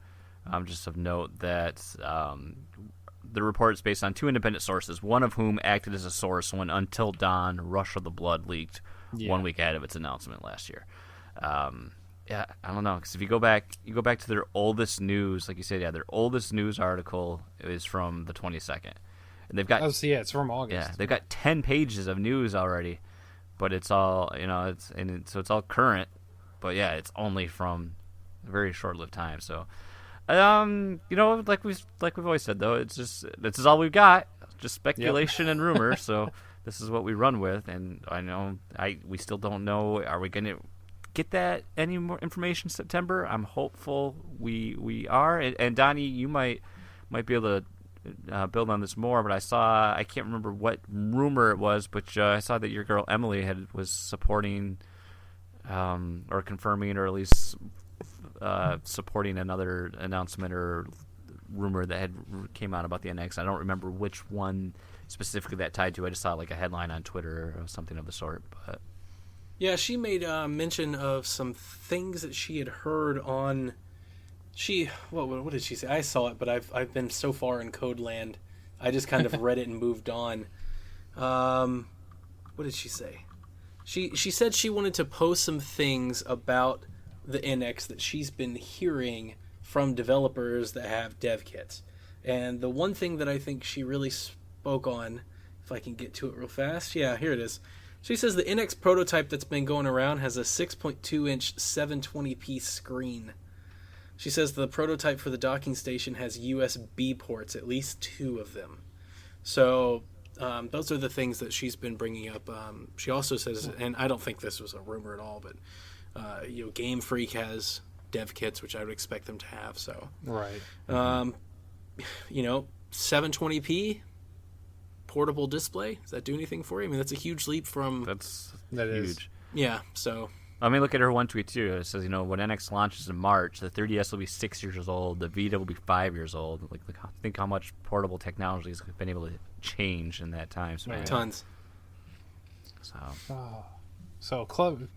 just of note that the report's based on 2 independent sources, one of whom acted as a source when Until Dawn: Rush of the Blood leaked 1 week ahead of its announcement last year. Yeah, I don't know, because if you go back to their oldest news, like you said, their oldest news article is from the 22nd, and they've got it's from August. Yeah, they've got 10 pages of news already, but it's all so it's all current, but yeah, it's only from a very short-lived time. So, like we've always said though, it's just this is all we've got, just speculation and rumor. So this is what we run with, and I know we still don't know. Are we going to get that any more information in September? I'm hopeful we are. And Donnie, you might be able to build on this more, but I can't remember what rumor it was, but I saw that your girl Emily was supporting or confirming, or at least supporting another announcement or rumor that came out about the NX. I don't remember which one specifically that tied to. I just saw like a headline on Twitter or something of the sort, but yeah, she made mention of some things that she had heard on. What did she say? I saw it, but I've been so far in code land, I just kind of read it and moved on. What did she say? She said she wanted to post some things about the NX that she's been hearing from developers that have dev kits. And the one thing that I think she really spoke on, if I can get to it real fast, yeah, here it is. She says the NX prototype that's been going around has a 6.2-inch 720p screen. She says the prototype for the docking station has USB ports, at least 2 of them. So those are the things that she's been bringing up. She also says, and I don't think this was a rumor at all, but Game Freak has dev kits, which I would expect them to have. So right, 720p. Portable display, does that do anything for you? I mean, that's a huge leap from... That is huge. Yeah, so... I mean, look at her one tweet, too. It says, when NX launches in March, the 3DS will be 6 years old, the Vita will be 5 years old. Think how much portable technology has been able to change in that time. So, Tons. So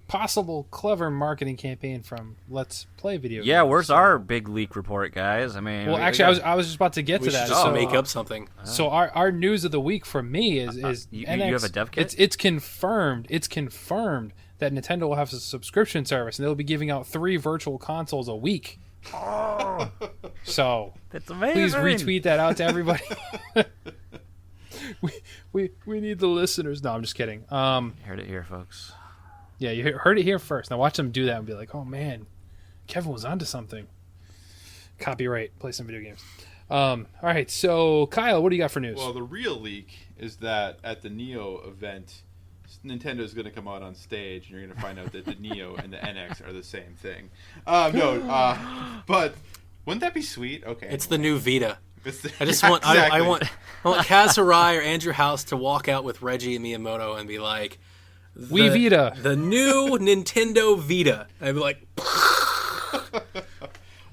possible clever marketing campaign from Let's Play Video Games. Yeah, where's our big leak report, guys? I mean, well, actually, I was just about to get to that. Just make up something. So our news of the week from me is you NX, have a dev kit? It's confirmed. It's confirmed that Nintendo will have a subscription service, and they'll be giving out 3 virtual consoles a week. Oh, so that's amazing! Please retweet that out to everybody. we need the listeners. No, I'm just kidding. Heard it here, folks. Yeah, you heard it here first. Now watch them do that and be like, oh man, Kevin was onto something. Copyright, play some video games. All right, so Kyle, what do you got for news? Well, the real leak is that at the Neo event, Nintendo is going to come out on stage, and you're going to find out that the Neo and the NX are the same thing. But wouldn't that be sweet? Okay, it's the new Vita. I just yeah, want exactly. I want Kaz Hirai or Andrew House to walk out with Reggie and Miyamoto and be like, We Vita, the new Nintendo Vita. I'd be like,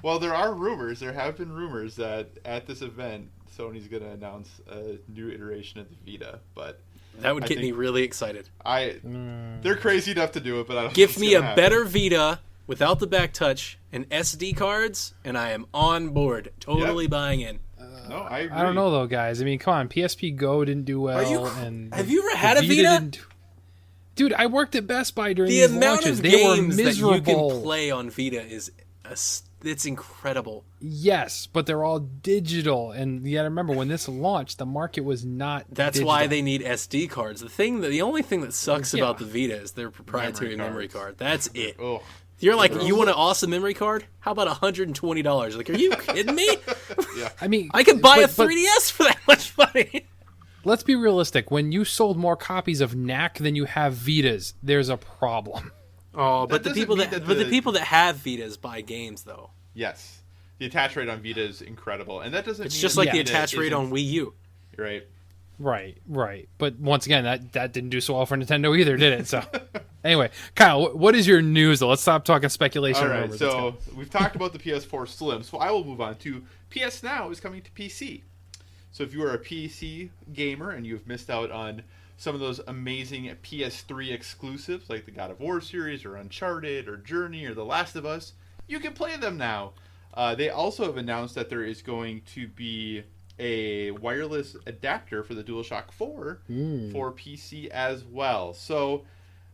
well, there have been rumors that at this event, Sony's going to announce a new iteration of the Vita, but that would get me really excited. They're crazy enough to do it, but I don't give me a better Vita without the back touch and SD cards, and I am on board, totally buying in. No, I agree. I don't know though, guys. I mean, come on, PSP Go didn't do well. Have you ever had a Vita? Dude, I worked at Best Buy during the these amount launches. of They games were miserable. that you can play on Vita it's incredible. Yes, but they're all digital, and you got to remember when this launched, the market was not. That's digital. why they need SD cards. The only thing that sucks about the Vita is their proprietary memory card. That's it. Oh. You're like, you want an awesome memory card? How about $120? Like, are you kidding me? Yeah. I mean, I could buy a 3DS for that much money. Let's be realistic. When you sold more copies of NAC than you have Vitas, there's a problem. Oh, but the people that have Vitas buy games though. Yes, the attach rate on Vita is incredible, and that doesn't. It's just like the attach rate on Wii U. Right. Right. But once again, that didn't do so well for Nintendo either, did it? So, anyway, Kyle, what is your news? Though? Let's stop talking speculation. All right, so we've talked about the PS4 Slim, so I will move on to PS Now is coming to PC. So if you are a PC gamer and you've missed out on some of those amazing PS3 exclusives like the God of War series or Uncharted or Journey or The Last of Us, you can play them now. They also have announced that there is going to be a wireless adapter for the DualShock 4 for PC as well. So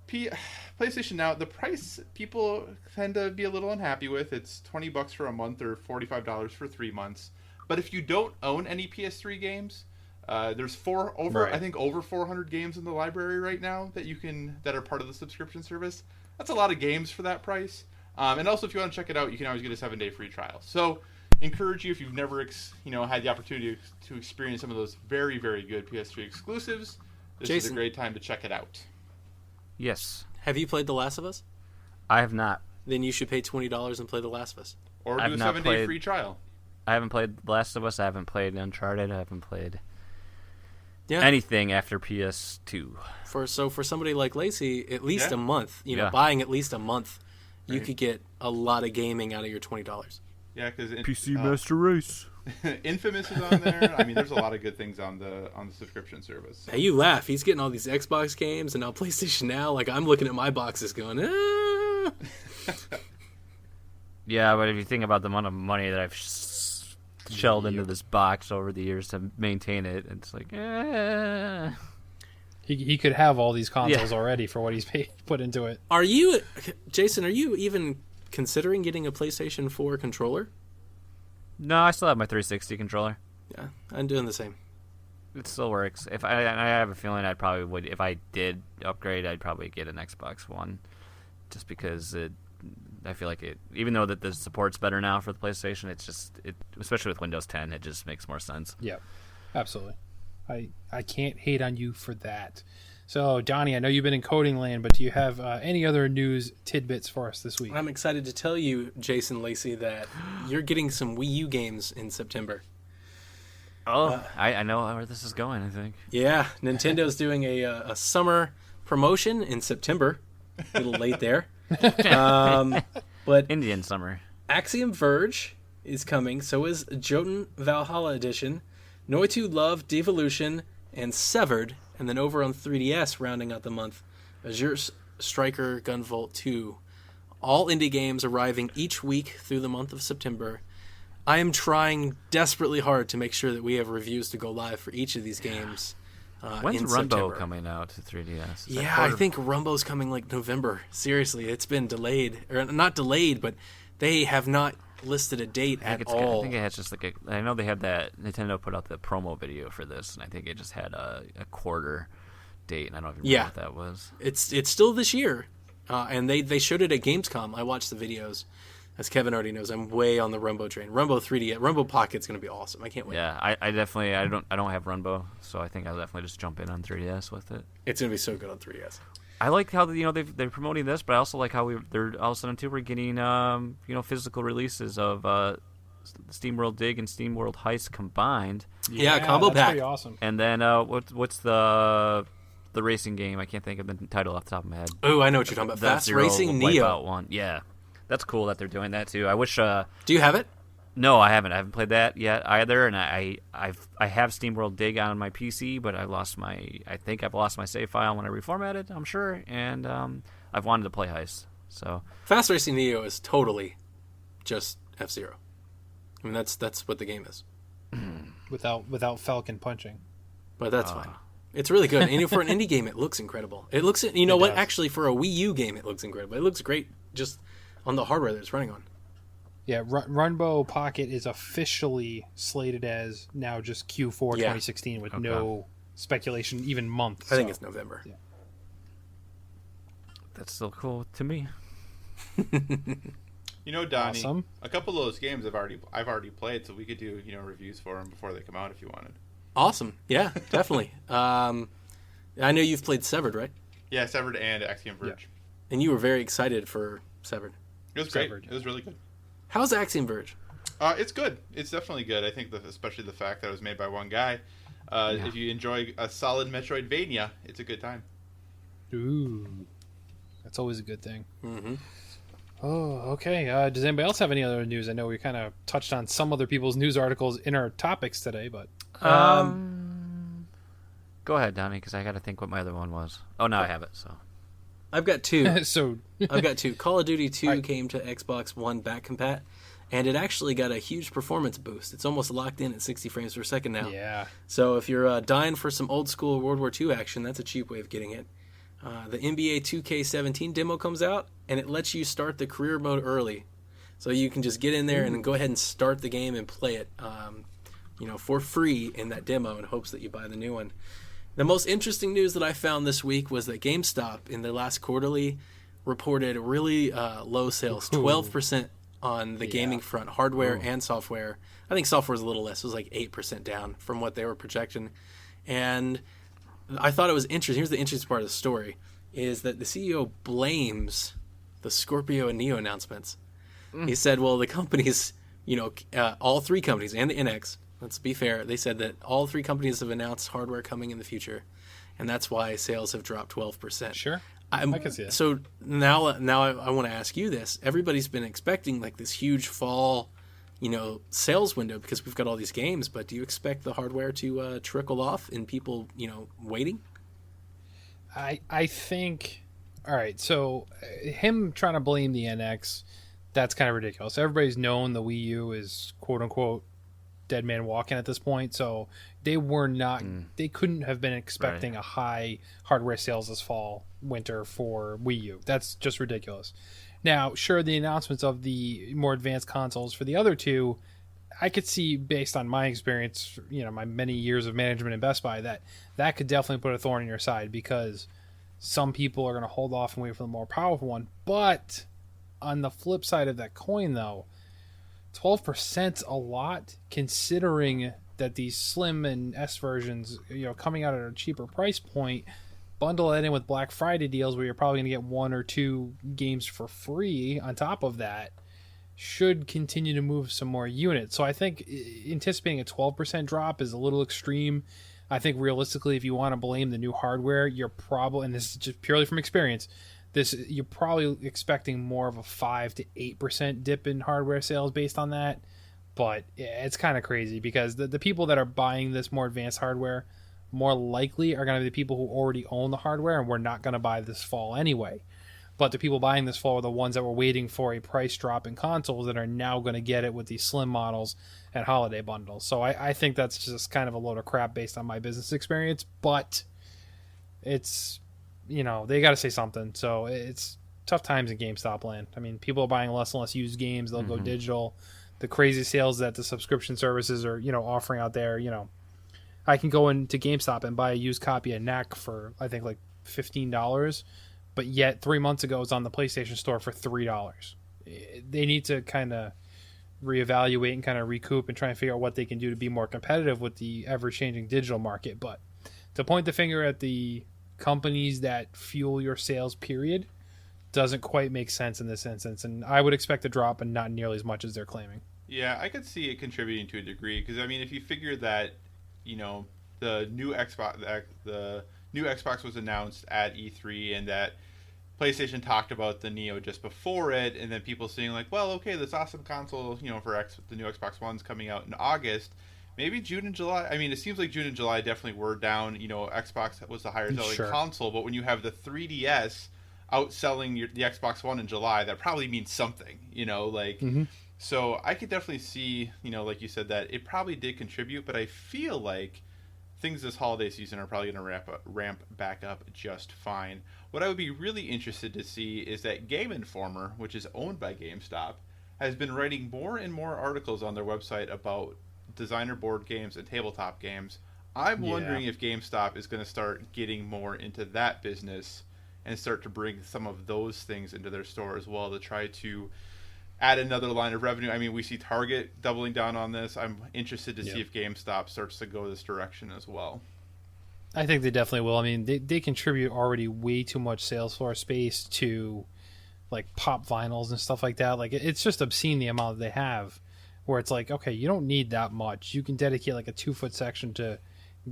PlayStation Now, the price people tend to be a little unhappy with. It's $20 for a month or $45 for 3 months. But if you don't own any PS3 games, there's I think over 400 games in the library right now that are part of the subscription service. That's a lot of games for that price. And also, if you want to check it out, you can always get a 7-day free trial. So, encourage you, if you've never had the opportunity to experience some of those very, very good PS3 exclusives, this is a great time to check it out. Yes. Have you played The Last of Us? I have not. Then you should pay $20 and play The Last of Us. Or do a 7-day free trial. I haven't played The Last of Us. I haven't played Uncharted. I haven't played anything after PS2. For somebody like Lacey, at least a month, buying at least a month, you could get a lot of gaming out of your $20. Yeah, because PC Master Race. Infamous is on there. I mean, there's a lot of good things on the subscription service. Hey, you laugh. He's getting all these Xbox games and now PlayStation Now. Like, I'm looking at my boxes going, ah. Yeah, but if you think about the amount of money that I've shelled into this box over the years to maintain it, it's like, He could have all these consoles already for what he's put into it. Jason, are you even considering getting a PlayStation 4 controller? No, I still have my 360 controller. Yeah, I'm doing the same. It still works. I have a feeling I probably would, if I did upgrade, I'd probably get an Xbox One, just because I feel like even though that the support's better now for the PlayStation, especially with Windows 10, it just makes more sense. Yeah, absolutely. I can't hate on you for that. So, Donnie, I know you've been in coding land, but do you have any other news tidbits for us this week? I'm excited to tell you, Jason Lacey, that you're getting some Wii U games in September. Oh, I know where this is going, I think. Yeah, Nintendo's doing a summer promotion in September. A little late there. But Indian summer. Axiom Verge is coming. So is Jotun Valhalla Edition, Noitu Love Devolution, and Severed. And then over on 3DS, rounding out the month, Azure Striker Gunvolt 2. All indie games arriving each week through the month of September. I am trying desperately hard to make sure that we have reviews to go live for each of these games. When's in Rumbo September. Coming out to 3DS? Yeah, I think Rumbo's coming like November. Seriously, it's been delayed. Or not delayed, but they have not listed a date at all. I think it has just I know they had that, Nintendo put out the promo video for this, and I think it just had a quarter date, and I don't even remember what that was. It's still this year, and they showed it at Gamescom. I watched the videos. As Kevin already knows, I'm way on the Rumbo train. Rumbo 3D, Rumbo Pocket's going to be awesome. I can't wait. Yeah, I definitely, I don't have Rumbo, so I think I'll definitely just jump in on 3DS with it. It's going to be so good on 3DS. I like how they're promoting this, but I also like how they're all of a sudden too we're getting physical releases of SteamWorld Dig and SteamWorld Heist combined. Yeah, combo that's pack. Pretty awesome. And then what's the racing game? I can't think of the title off the top of my head. Oh, I know what you're talking about. Fast Racing Neo. Wipeout one. Yeah, that's cool that they're doing that too. I wish. Do you have it? No, I haven't. I haven't played that yet either, and I have SteamWorld Dig on my PC, but I think I've lost my save file when I reformat it, I'm sure, and I've wanted to play Heist. So Fast Racing Neo is totally just F-Zero. I mean, that's what the game is. Without Falcon punching. But that's fine. It's really good. And for an indie game, it looks incredible. It looks, what? Does. Actually, for a Wii U game, it looks incredible. It looks great just on the hardware that it's running on. Yeah, Runbow Pocket is officially slated as now just Q4 2016 with no speculation, even month. I think it's November. Yeah. That's still cool to me. Donnie, Awesome. a couple of those games I've already played, so we could do reviews for them before they come out if you wanted. Awesome. Yeah, definitely. I know you've played Severed, right? Yeah, Severed and Axiom Verge. Yeah. And you were very excited for Severed. It was great. Severed. It was really good. How's Axiom Verge? It's good. It's definitely good. I think especially the fact that it was made by one guy. If you enjoy a solid Metroidvania, it's a good time. Ooh, that's always a good thing. Mm-hmm. Oh, okay. Does anybody else have any other news? I know we kind of touched on some other people's news articles in our topics today, but Go ahead, Donnie, because I got to think what my other one was. Oh, now I have it. So I've got two. So I've got two. Call of Duty 2 came to Xbox One back compat, and it actually got a huge performance boost. It's almost locked in at 60 frames per second now. yeah, So if you're dying for some old school World War II action, that's a cheap way of getting it. The NBA 2K17 demo comes out, and it lets you start the career mode early. So you can just get in there and go ahead and start the game and play it, for free in that demo in hopes that you buy the new one. The most interesting news that I found this week was that GameStop in their last quarterly reported really low sales, 12% on the gaming front, hardware and software. I think software is a little less. It was like 8% down from what they were projecting. And I thought it was interesting. Here's the interesting part of the story, is that the CEO blames the Scorpio and Neo announcements. He said, well, the companies, all three companies and the NX, let's be fair, they said that all three companies have announced hardware coming in the future, and that's why sales have dropped 12%. sure. I can see that. So now I want to ask you this. Everybody's been expecting like this huge fall, sales window because we've got all these games, but do you expect the hardware to trickle off and people, waiting? I think, all right, so him trying to blame the NX, that's kind of ridiculous. Everybody's known the Wii U is quote-unquote dead man walking at this point, so they were not, they couldn't have been expecting a high hardware sales this fall, winter for Wii U. That's just ridiculous. Now, sure, the announcements of the more advanced consoles for the other two, I could see, based on my experience, my many years of management in Best Buy, that could definitely put a thorn in your side because some people are going to hold off and wait for the more powerful one. But on the flip side of that coin, though, 12% a lot considering that these Slim and S versions, coming out at a cheaper price point, bundle that in with Black Friday deals where you're probably going to get one or two games for free on top of that, should continue to move some more units. So I think anticipating a 12% drop is a little extreme. I think realistically, if you want to blame the new hardware, you're probably, and this is just purely from experience, you're probably expecting more of a 5 to 8% dip in hardware sales based on that. But it's kind of crazy because the people that are buying this more advanced hardware more likely are going to be the people who already own the hardware and were not going to buy this fall anyway. But the people buying this fall are the ones that were waiting for a price drop in consoles that are now going to get it with these slim models and holiday bundles. So I think that's just kind of a load of crap based on my business experience. But it's, they got to say something. So it's tough times in GameStop land. I mean, people are buying less and less used games. They'll go digital. The crazy sales that the subscription services are, offering out there, I can go into GameStop and buy a used copy of Knack for, I think, like $15. But yet 3 months ago, it was on the PlayStation Store for $3. They need to kind of reevaluate and kind of recoup and try and figure out what they can do to be more competitive with the ever-changing digital market. But to point the finger at the companies that fuel your sales, period, doesn't quite make sense in this instance. And I would expect a drop, but not nearly as much as they're claiming. Yeah, I could see it contributing to a degree because I mean, if you figure that, the new Xbox was announced at E3 and that PlayStation talked about the Neo just before it, and then people seeing like, well, okay, this awesome console, for the new Xbox One's coming out in August. Maybe June and July. I mean, it seems like June and July definitely were down. Xbox was the higher selling console, but when you have the 3DS outselling the Xbox One in July, that probably means something. So I could definitely see, like you said, that it probably did contribute, but I feel like things this holiday season are probably going to ramp back up just fine. What I would be really interested to see is that Game Informer, which is owned by GameStop, has been writing more and more articles on their website about designer board games and tabletop games. I'm wondering if GameStop is going to start getting more into that business and start to bring some of those things into their store as well to try to add another line of revenue. I mean, we see Target doubling down on this. I'm interested to see if GameStop starts to go this direction as well. I think they definitely will. I mean, they contribute already way too much sales floor space to like pop vinyls and stuff like that. Like it's just obscene the amount that they have where it's like, okay, you don't need that much. You can dedicate like a 2-foot section to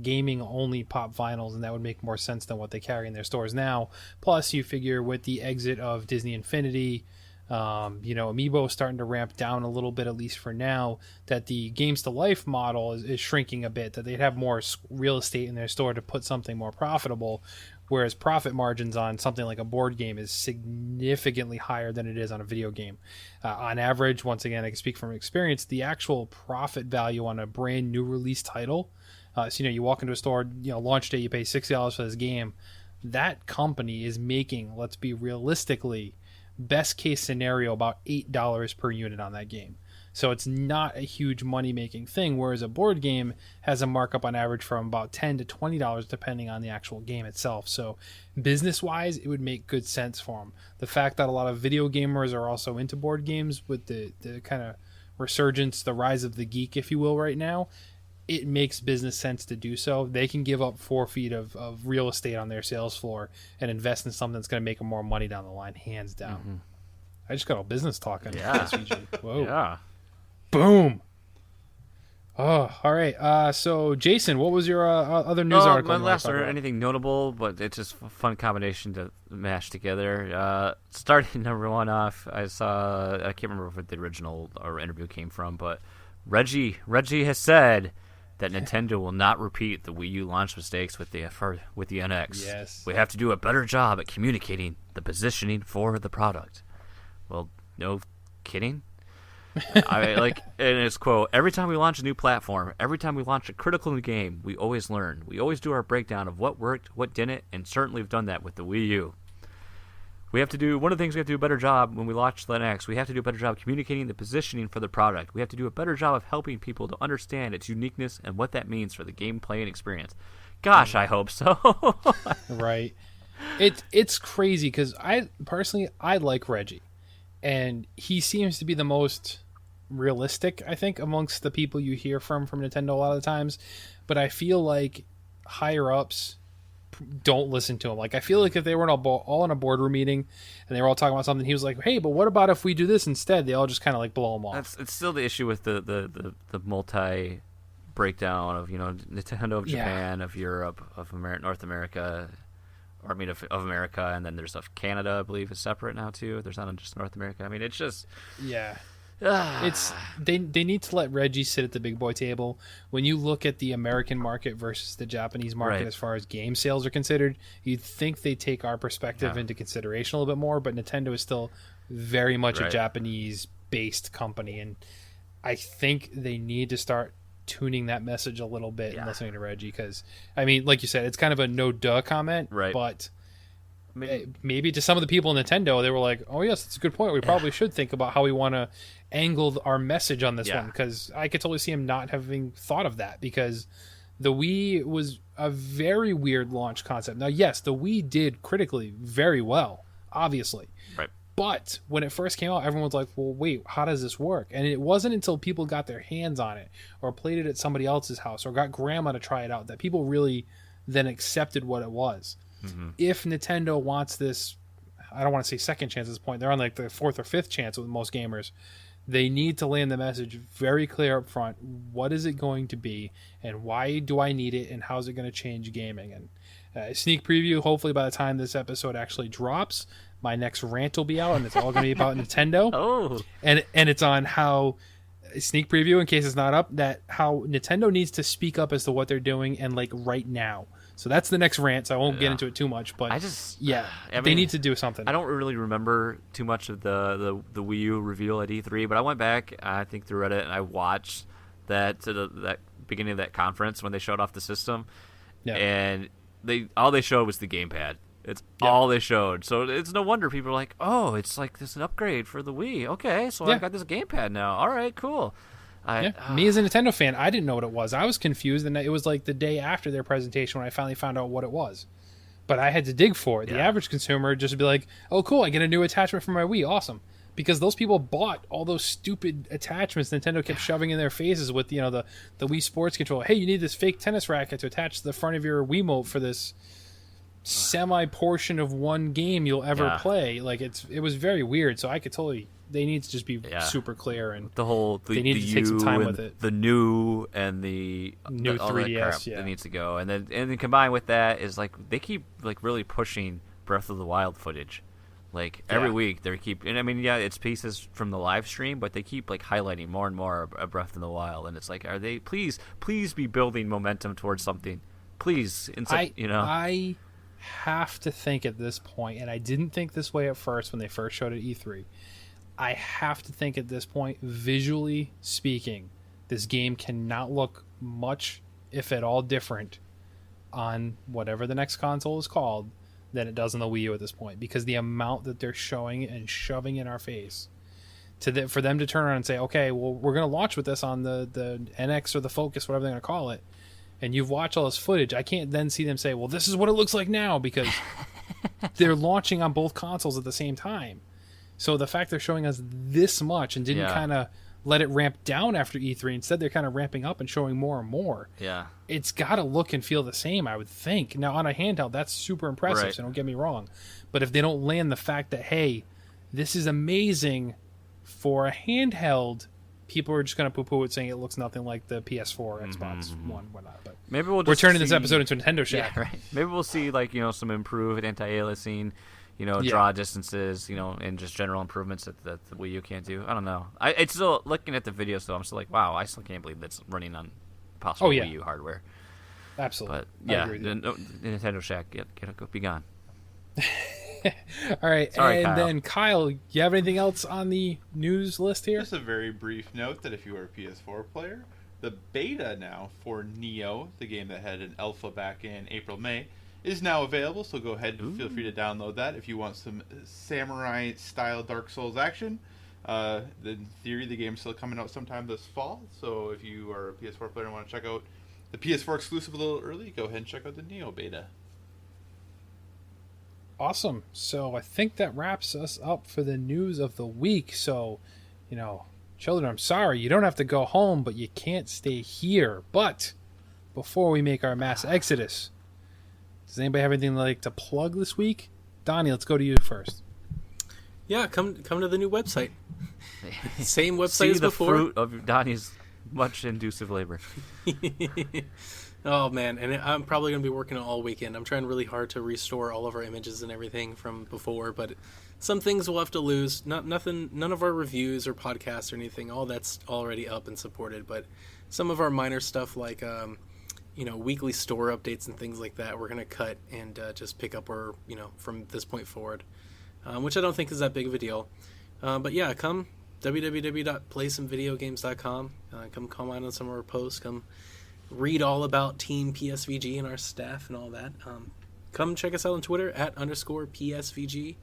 gaming only pop vinyls, and that would make more sense than what they carry in their stores now. Plus you figure with the exit of Disney Infinity, Amiibo is starting to ramp down a little bit, at least for now, that the Games to Life model is shrinking a bit, that they'd have more real estate in their store to put something more profitable, whereas profit margins on something like a board game is significantly higher than it is on a video game. On average, once again, I can speak from experience, the actual profit value on a brand new release title, so you walk into a store, launch day, you pay $60 for this game, that company is making, let's be realistically, best case scenario, about $8 per unit on that game. So it's not a huge money-making thing, whereas a board game has a markup on average from about $10 to $20 depending on the actual game itself. So business-wise, it would make good sense for them. The fact that a lot of video gamers are also into board games with the kind of resurgence, the rise of the geek, if you will, right now, it makes business sense to do so. They can give up 4 feet of real estate on their sales floor and invest in something that's going to make them more money down the line, hands down. Mm-hmm. I just got all business talking. Yeah. PSVG. Whoa. Yeah. Boom. Oh, all right. So, Jason, what was your other news article? My last or anything notable, but it's just a fun combination to mash together. Starting number one off, I can't remember what the original or interview came from, but Reggie has said that Nintendo will not repeat the Wii U launch mistakes with the NX. Yes. We have to do a better job at communicating the positioning for the product. Well, no kidding. And it's quote, every time we launch a new platform, every time we launch a critical new game, we always learn. We always do our breakdown of what worked, what didn't, and certainly we've done that with the Wii U. One of the things we have to do a better job when we launch the NX, we have to do a better job communicating the positioning for the product. We have to do a better job of helping people to understand its uniqueness and what that means for the gameplay and experience. Gosh, I hope so. Right. It's crazy because I like Reggie. And he seems to be the most realistic, I think, amongst the people you hear from Nintendo a lot of the times. But I feel like higher-ups don't listen to him. Like, I feel like if they were all in a boardroom meeting and they were all talking about something, he was like, hey, but what about if we do this instead? They all just kind of like blow him off. It's still the issue with the multi-breakdown of, Nintendo of Japan, of Europe, of North America... of America, and then there's of Canada, I believe, is separate now too. There's not just North America. I mean, it's just it's they need to let Reggie sit at the big boy table. When you look at the American market versus the Japanese market, right, as far as game sales are considered, you'd think they take our perspective into consideration a little bit more. But Nintendo is still very much a Japanese-based company, and I think they need to start tuning that message a little bit and listening to Reggie, because I mean, like you said, it's kind of a no duh comment, right? But maybe to some of the people in Nintendo, they were like, oh yes, that's a good point, we probably should think about how we want to angle our message on this one, because I could totally see him not having thought of that, because the Wii was a very weird launch concept. Now yes, the Wii did critically very well, obviously, right? But when it first came out, everyone was like, well, wait, how does this work? And it wasn't until people got their hands on it or played it at somebody else's house or got grandma to try it out that people really then accepted what it was. Mm-hmm. If Nintendo wants this, I don't want to say second chance at this point, they're on like the 4th or 5th chance with most gamers, they need to land the message very clear up front. What is it going to be, and why do I need it, and how is it going to change gaming? And sneak preview, hopefully by the time this episode actually drops, my next rant will be out, and it's all going to be about Nintendo. Oh, and it's on how, sneak preview in case it's not up, that how Nintendo needs to speak up as to what they're doing, and like right now. So that's the next rant. So I won't get into it too much, but they need to do something. I don't really remember too much of the Wii U reveal at E3, but I went back, I think, through Reddit, and I watched that beginning of that conference when they showed off the system, and all they showed was the gamepad. It's all they showed. So it's no wonder people are like, oh, it's like this an upgrade for the Wii. Okay, so I've got this gamepad now. All right, cool. Me as a Nintendo fan, I didn't know what it was. I was confused, and it was like the day after their presentation when I finally found out what it was. But I had to dig for it. The average consumer just would be like, oh, cool, I get a new attachment for my Wii. Awesome. Because those people bought all those stupid attachments Nintendo kept shoving in their faces with, the Wii Sports Controller. Hey, you need this fake tennis racket to attach to the front of your Wiimote for this semi portion of one game you'll ever play. Like it was very weird. So I could totally, they need to just be super clear, and they need to take some time with it. The new and the new 3DS, that needs to go, and then combined with that is like they keep like really pushing Breath of the Wild footage. Like every week they keep, and I mean, it's pieces from the live stream, but they keep like highlighting more and more of Breath of the Wild, and it's like, are they please be building momentum towards something, please? I have to think at this point, and I didn't think this way at first when they first showed it at E3, I have to think at this point, visually speaking, this game cannot look much, if at all, different on whatever the next console is called than it does on the Wii U at this point, because the amount that they're showing and shoving in our face for them to turn around and say, okay, well, we're going to launch with this on the NX or the Focus, whatever they're going to call it, and you've watched all this footage, I can't then see them say, well, this is what it looks like now, because they're launching on both consoles at the same time. So the fact they're showing us this much and didn't kind of let it ramp down after E3, instead they're kind of ramping up and showing more and more. Yeah. It's got to look and feel the same, I would think. Now, on a handheld, that's super impressive, Right. so don't get me wrong. But if they don't land the fact that, hey, this is amazing for a handheld, people are just going to poo-poo it, saying it looks nothing like the PS4, Xbox One, whatnot. But maybe we'll just we're turning this see- episode into Nintendo Shack. Yeah, right. Maybe we'll see some improved anti-aliasing, draw distances, and just general improvements that the Wii U can't do. I don't know. It's still looking at the videos, though. I'm still like, wow, I still can't believe that's running on possible Wii U hardware. Absolutely. But yeah, I agree with you. Nintendo Shack, be gone. All right, Sorry, and Kyle. then Kyle, you have anything else on the news list here? Just a very brief note that if you are a PS4 player, the beta now for Neo, the game that had an alpha back in April, May, is now available. So go ahead and feel free to download that if you want some samurai-style Dark Souls action. In theory, the game's still coming out sometime this fall. So if you are a PS4 player and want to check out the PS4 exclusive a little early, go ahead and check out the Neo beta. Awesome. So I think that wraps us up for the news of the week. So, children, I'm sorry, you don't have to go home, but you can't stay here. But before we make our mass exodus, does anybody have anything they'd like to plug this week? Donnie, let's go to you first. Yeah, come to the new website. Same website See as the before. fruit of Donnie's much inducive labor. Oh man, and I'm probably going to be working all weekend. I'm trying really hard to restore all of our images and everything from before, but some things we'll have to lose. None of our reviews or podcasts or anything. All that's already up and supported, but some of our minor stuff like weekly store updates and things like that, we're going to cut and just pick up where from this point forward, which I don't think is that big of a deal. But yeah, come www.playsomevideogames.com. Come comment on some of our posts. Come read all about Team PSVG and our staff and all that. Come check us out on Twitter @_PSVG.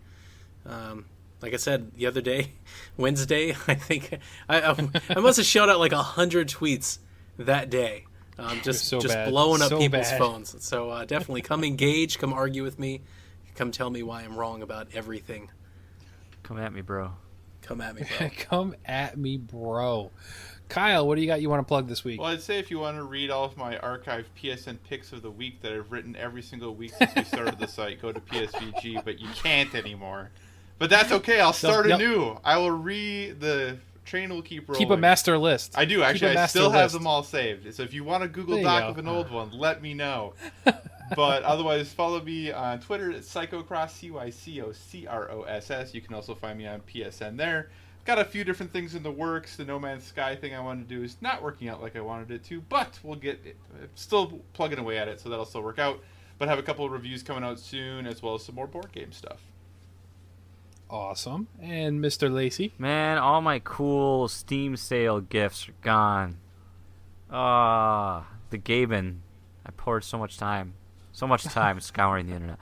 Like I said the other day, Wednesday, I think I must have shot out like 100 tweets that day. Just bad. blowing up So people's bad. phones. So definitely come engage, come argue with me, come tell me why I'm wrong about everything. Come at me, bro. Come at me, bro. Come at me, bro. Kyle, what do you got you want to plug this week? Well, I'd say if you want to read all of my archived PSN picks of the week that I've written every single week since we started the site, go to PSVG, but you can't anymore. But that's okay. I'll start anew. I will the train will keep rolling. Keep a master list. I do, actually. I still have them all saved. So if you want a Google There you Doc go. of an old one, let me know. But otherwise, follow me on Twitter at Psychocross, CYCOCROSS. You can also find me on PSN there. Got a few different things in the works. The No Man's Sky thing I wanted to do is not working out like I wanted it to, but we'll get it. Still plugging away at it, so that'll still work out. But have a couple of reviews coming out soon, as well as some more board game stuff. Awesome. And Mr. Lacey? Man, all my cool Steam sale gifts are gone. The Gaben. I poured so much time scouring the internet.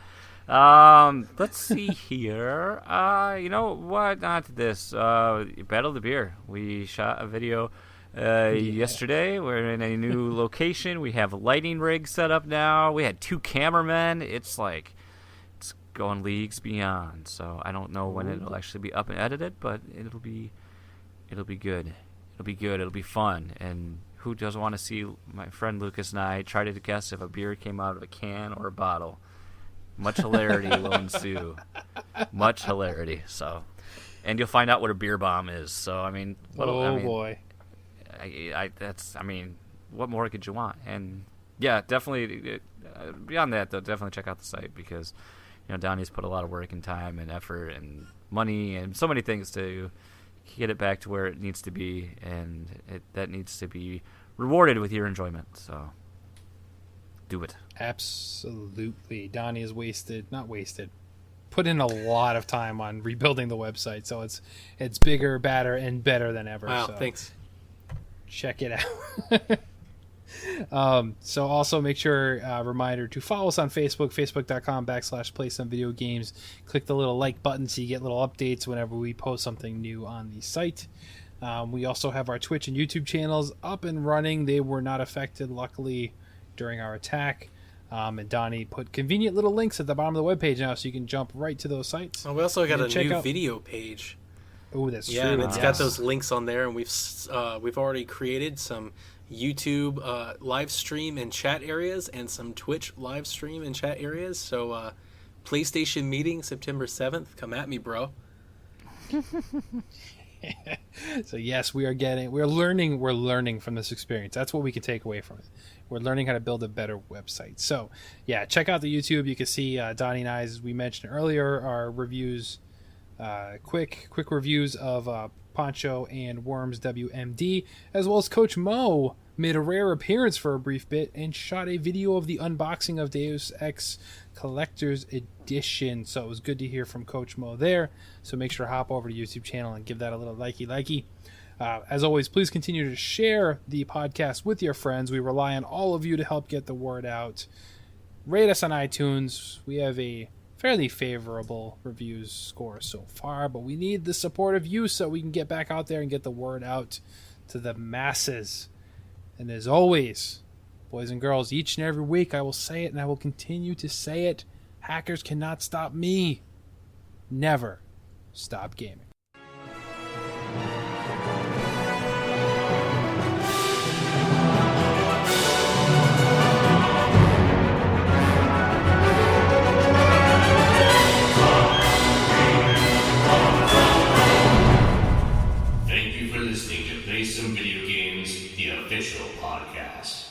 Let's see here. You know what? Not this. Battle of the Beer. We shot a video yesterday. We're in a new location. We have a lighting rig set up now. We had 2 cameramen. It's going leagues beyond. So I don't know when it'll actually be up and edited, but it'll be good. It'll be good. It'll be fun. And who doesn't want to see my friend Lucas and I try to guess if a beer came out of a can or a bottle? Much hilarity will ensue. Much hilarity. So, and you'll find out what a beer bomb is. So, I mean, boy. what more could you want? And yeah, definitely. Beyond that, though, definitely check out the site because Donnie's put a lot of work and time and effort and money and so many things to get it back to where it needs to be, and that needs to be rewarded with your enjoyment. So, Do it. Absolutely. Donnie is put in a lot of time on rebuilding the website, so it's bigger, badder, and better than ever. Wow, so thanks. check it out. So also make sure, reminder to follow us on Facebook, facebook.com/play some video games. Click the little like button so you get little updates whenever we post something new on the site. We also have our Twitch and YouTube channels up and running. They were not affected, luckily, during our attack. And Donnie put convenient little links at the bottom of the webpage now, so you can jump right to those sites. Well, we also got a check new out video page. Oh, that's Yeah, true. and it's Yes. got those links on there, and we've already created some YouTube live stream and chat areas, and some Twitch live stream and chat areas. So, PlayStation meeting September 7th. Come at me, bro. So yes, we're learning from this experience. That's what we can take away from it. We're learning how to build a better website. So yeah, check out the YouTube. You can see Donnie and I, as we mentioned earlier, our reviews, quick reviews of Poncho and Worms WMD, as well as Coach Mo made a rare appearance for a brief bit and shot a video of the unboxing of Deus Ex Collector's Edition. So it was good to hear from Coach Mo there. So make sure to hop over to YouTube channel and give that a little likey. As always, please continue to share the podcast with your friends. We rely on all of you to help get the word out. Rate us on iTunes. We have a fairly favorable reviews score so far, but we need the support of you so we can get back out there and get the word out to the masses. And as always, boys and girls, each and every week I will say it and I will continue to say it. Hackers cannot stop me. Never stop gaming. Thank you for listening to Play Some Video Games, the official podcast.